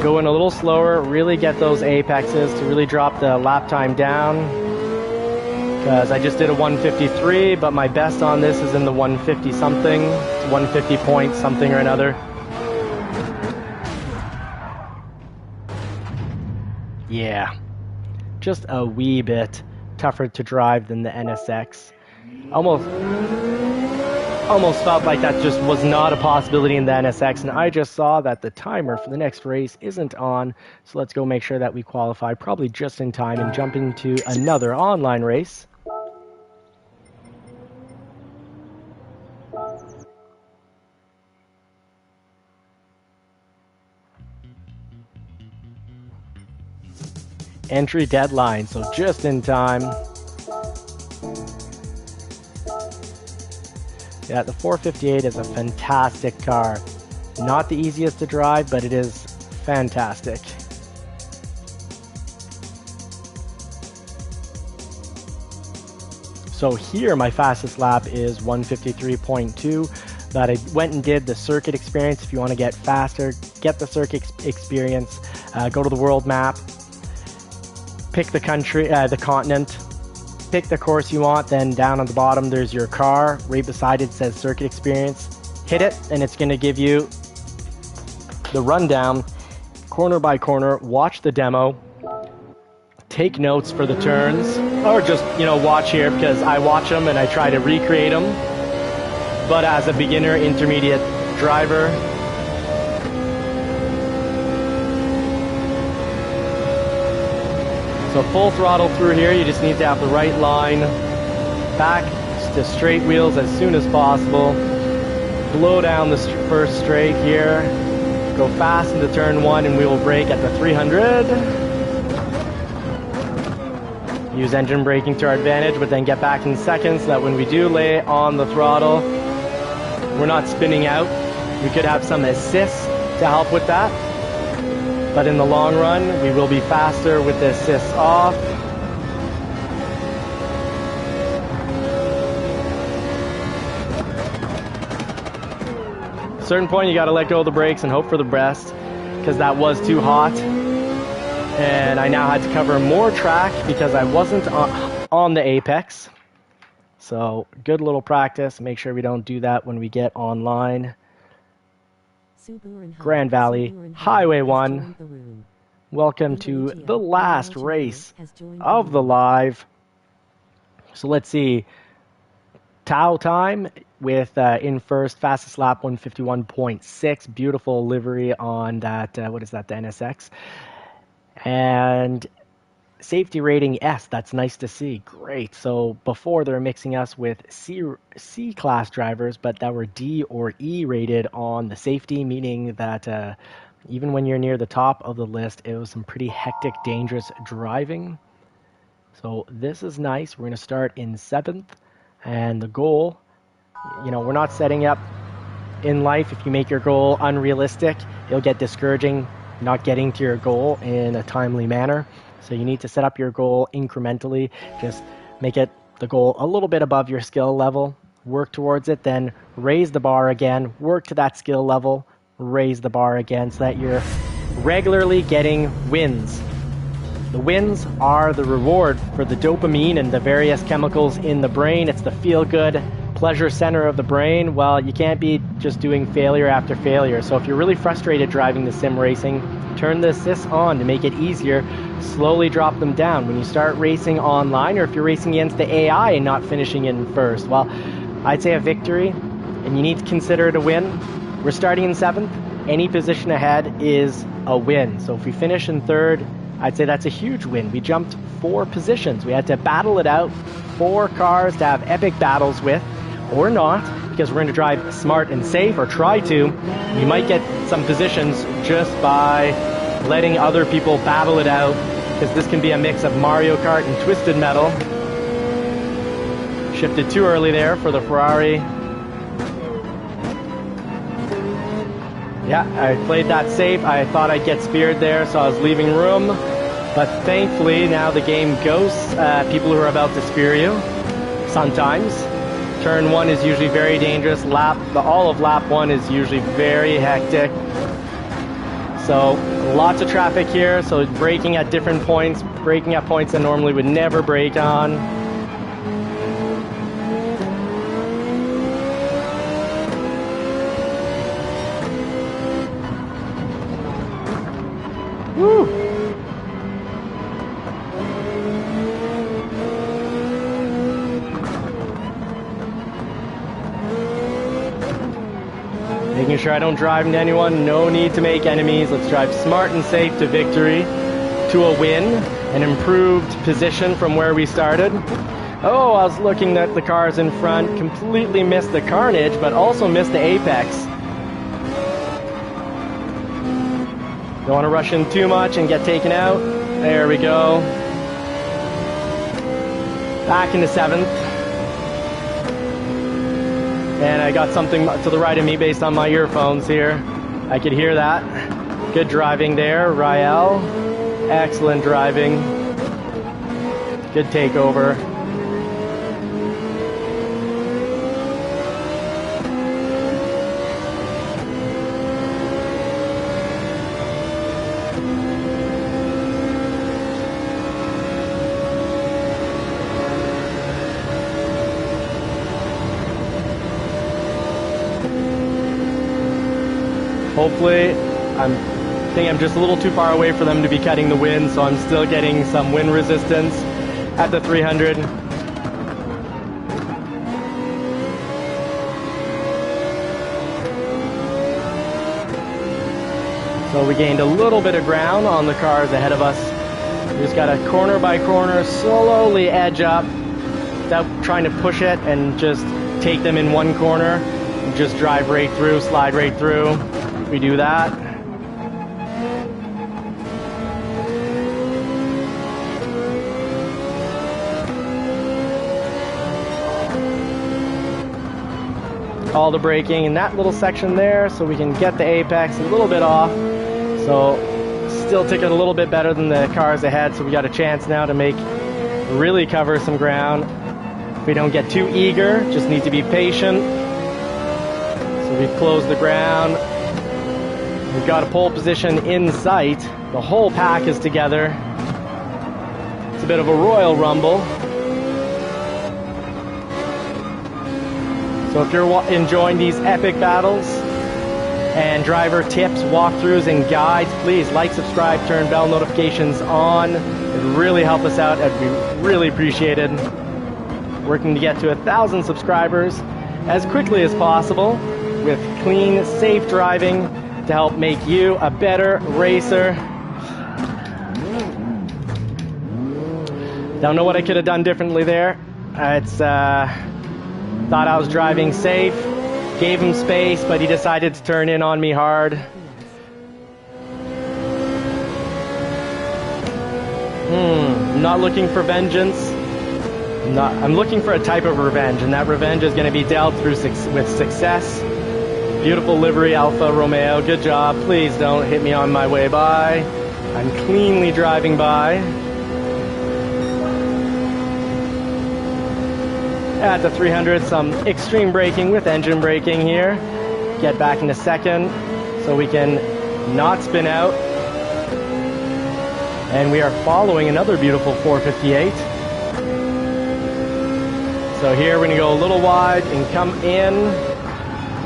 go in a little slower, really get those apexes to really drop the lap time down. Because I just did a 153, but my best on this is in the 150 something, 150 point something or another. Yeah, just a wee bit tougher to drive than the NSX. Almost felt like that just was not a possibility in the NSX, and I just saw that the timer for the next race isn't on, so let's go make sure that we qualify probably just in time and jump into another online race. Entry deadline, so just in time. Yeah, the 458 is a fantastic car. Not the easiest to drive, but it is fantastic. So here my fastest lap is 153.2, but I went and did the circuit experience. If you want to get faster, get the circuit experience, go to the world map, pick the country, the continent, pick the course you want, then down on the bottom there's your car. Right beside it says circuit experience. Hit it and it's going to give you the rundown corner by corner. Watch the demo, take notes for the turns, or just, you know, watch here because I watch them and I try to recreate them. But as a beginner, intermediate driver, so full throttle through here, you just need to have the right line, back to straight wheels as soon as possible, blow down the first straight here, go fast into turn 1 and we will brake at the 300. Use engine braking to our advantage, but then get back in second so that when we do lay on the throttle, we're not spinning out. We could have some assist to help with that. But in the long run, we will be faster with the assists off. At a certain point, you got to let go of the brakes and hope for the best, because that was too hot. And I now had to cover more track because I wasn't on the apex. So good little practice. Make sure we don't do that when we get online. Grand Valley, Highway 1. Welcome to the last race of the live. So let's see. Tao time with in first, fastest lap 151.6. Beautiful livery on that, what is that, the NSX. And safety rating S, that's nice to see. Great. So before they were mixing us with C class drivers, but that were D or E rated on the safety, meaning that even when you're near the top of the list, it was some pretty hectic, dangerous driving. So this is nice. We're going to start in 7th, and the goal, you know, we're not setting up in life, if you make your goal unrealistic, it'll get discouraging not getting to your goal in a timely manner. So you need to set up your goal incrementally. Just make it the goal a little bit above your skill level. Work towards it, then raise the bar again. Work to that skill level, raise the bar again, so that you're regularly getting wins. The wins are the reward for the dopamine and the various chemicals in the brain. It's the feel-good pleasure center of the brain. Well, you can't be just doing failure after failure. So if you're really frustrated driving the sim racing, turn the assists on to make it easier. Slowly drop them down. When you start racing online, or if you're racing against the AI and not finishing in first, well, I'd say a victory, and you need to consider it a win. We're starting in 7th. Any position ahead is a win. So if we finish in 3rd, I'd say that's a huge win. We jumped 4 positions. We had to battle it out, 4 cars to have epic battles with, or not, because we're going to drive smart and safe, or try to. You might get some positions just by letting other people battle it out, because this can be a mix of Mario Kart and Twisted Metal. Shifted too early there for the Ferrari. Yeah, I played that safe. I thought I'd get speared there, so I was leaving room. But thankfully, now the game ghosts people who are about to spear you. Sometimes. Turn 1 is usually very dangerous. All of lap 1 is usually very hectic. So lots of traffic here. So braking at different points. Braking at points that normally would never brake on. Woo! Making sure I don't drive into anyone. No need to make enemies. Let's drive smart and safe to victory, to a win, an improved position from where we started. Oh, I was looking at the cars in front, completely missed the carnage, but also missed the apex. Don't want to rush in too much and get taken out. There we go. Back into 7th. And I got something to the right of me based on my earphones here. I could hear that. Good driving there, Rael. Excellent driving. Good takeover. Hopefully, I think I'm just a little too far away for them to be cutting the wind, so I'm still getting some wind resistance at the 300. So we gained a little bit of ground on the cars ahead of us. We just got to corner by corner, slowly edge up without trying to push it and just take them in one corner. And just drive right through, slide right through. We do that. All the braking in that little section there, so we can get the apex a little bit off. So still ticking a little bit better than the cars ahead, so we got a chance now to really cover some ground. If we don't get too eager, just need to be patient. So we've closed the ground. We've got a pole position in sight. The whole pack is together. It's a bit of a Royal Rumble. So if you're enjoying these epic battles and driver tips, walkthroughs, and guides, please like, subscribe, turn bell notifications on. It would really help us out. I'd be really appreciated. Working to get to 1,000 subscribers as quickly as possible with clean, safe driving to help make you a better racer. Don't know what I could have done differently there. Thought I was driving safe, gave him space, but he decided to turn in on me hard. I'm not looking for vengeance. I'm looking for a type of revenge, and that revenge is going to be dealt through with success. Beautiful livery Alfa Romeo. Good job. Please don't hit me on my way by. I'm cleanly driving by. At the 300, some extreme braking with engine braking here. Get back into second so we can not spin out. And we are following another beautiful 458. So here we're going to go a little wide and come in,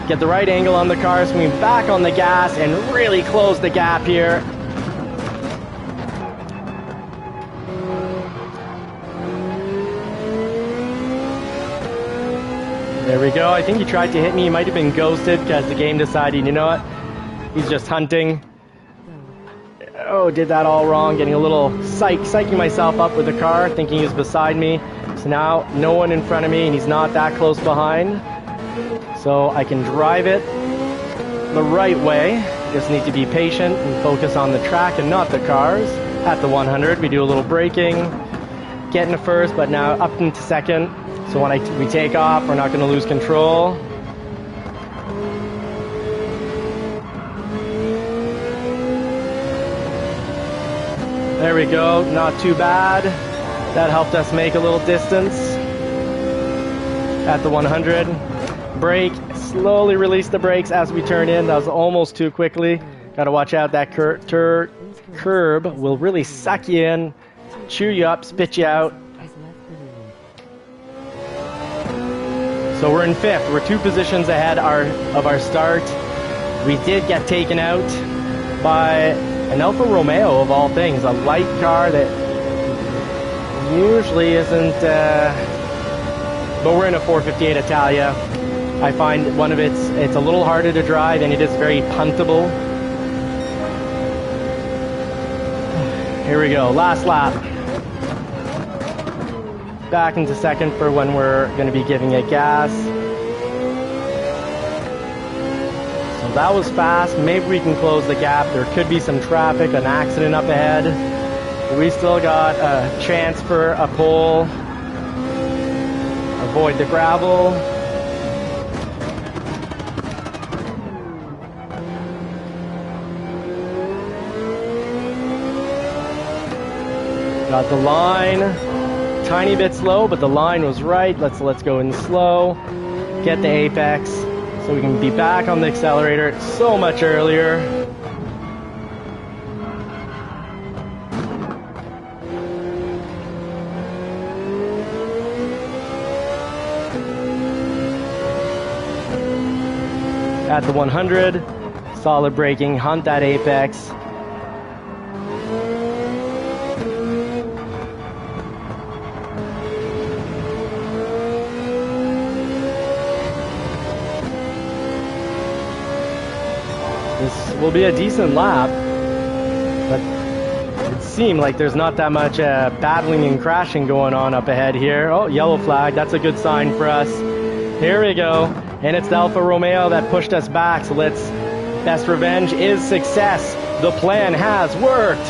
get the right angle on the car, swing back on the gas and really close the gap here. There we go. I think he tried to hit me. He might have been ghosted because the game decided, you know what, he's just hunting. Oh, did that all wrong. Getting a little psyching myself up with the car, thinking he was beside me. So now no one in front of me and he's not that close behind. So I can drive it the right way. Just need to be patient and focus on the track and not the cars. At the 100, we do a little braking, get into first, but now up into second. So when we take off, we're not going to lose control. There we go, not too bad. That helped us make a little distance. At the 100, brake, slowly release the brakes as we turn in. That was almost too quickly. Got to watch out, that curb will really suck you in, chew you up, spit you out. So we're in fifth. We're 2 positions ahead of our start. We did get taken out by an Alfa Romeo of all things, a light car that usually isn't, but we're in a 458 Italia. I find one of it's a little harder to drive and it is very puntable. Here we go, last lap. Back into second for when we're going to be giving it gas. So that was fast. Maybe we can close the gap. There could be some traffic, an accident up ahead. We still got a chance for a pole. Avoid the gravel. Got the line. Tiny bit slow, but the line was right. Let's go in slow. Get the apex so we can be back on the accelerator so much earlier. At the 100, solid braking, hunt that apex. This will be a decent lap, but it seemed like there's not that much battling and crashing going on up ahead here. Oh, yellow flag, that's a good sign for us. Here we go, and it's the Alfa Romeo that pushed us back, so best revenge is success. The plan has worked.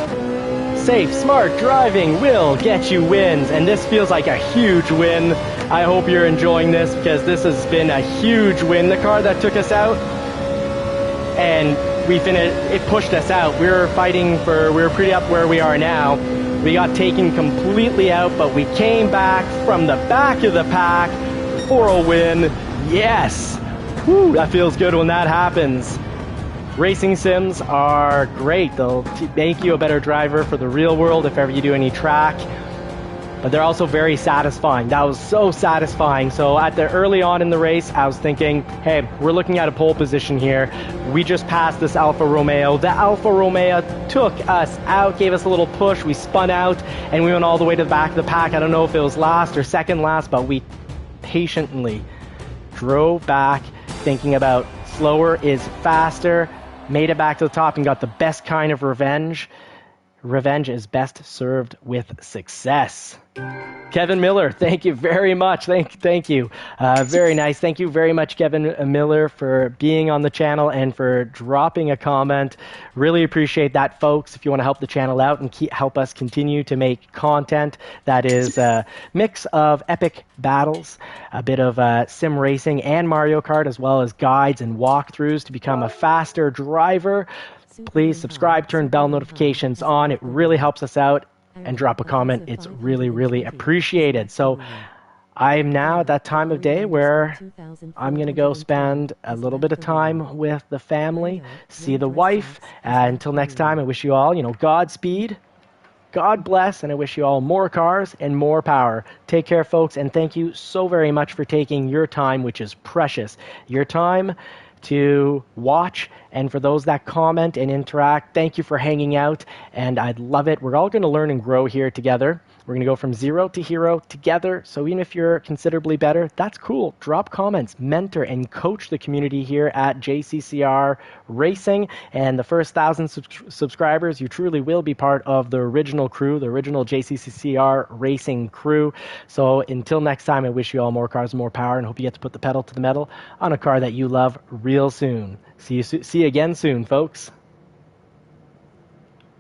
Safe, smart driving will get you wins, and this feels like a huge win. I hope you're enjoying this because this has been a huge win. The car that took us out, and it pushed us out. We were pretty up where we are now. We got taken completely out, but we came back from the back of the pack for a win. Yes! Woo, that feels good when that happens. Racing sims are great. They'll make you a better driver for the real world if ever you do any track. But they're also very satisfying. That was so satisfying. So early on in the race, I was thinking, hey, we're looking at a pole position here. We just passed this Alfa Romeo. The Alfa Romeo took us out, gave us a little push. We spun out and we went all the way to the back of the pack. I don't know if it was last or second last, but we patiently drove back thinking about slower is faster, made it back to the top and got the best kind of revenge. revenge is best served with success. Kevin Miller, thank you very much. Thank you. Very nice. Thank you very much, Kevin Miller, for being on the channel and for dropping a comment. Really appreciate that, folks. If you want to help the channel out and help us continue to make content that is a mix of epic battles, a bit of sim racing and Mario Kart, as well as guides and walkthroughs to become a faster driver, please subscribe, turn bell notifications on. It really helps us out. And drop a comment. It's really, really appreciated. So I'm now at that time of day where I'm going to go spend a little bit of time with the family, see the wife. Until next time, I wish you all, Godspeed, God bless, and I wish you all more cars and more power. Take care, folks, and thank you so very much for taking your time, which is precious. Your time to watch, and for those that comment and interact, thank you for hanging out, and I'd love it. We're all going to learn and grow here together. We're going to go from zero to hero together, so even if you're considerably better, that's cool. Drop comments, mentor, and coach the community here at JCCR Racing, and the first 1,000 subscribers, you truly will be part of the original crew, the original JCCR Racing crew. So until next time, I wish you all more cars and more power, and hope you get to put the pedal to the metal on a car that you love real soon. See you again soon, folks.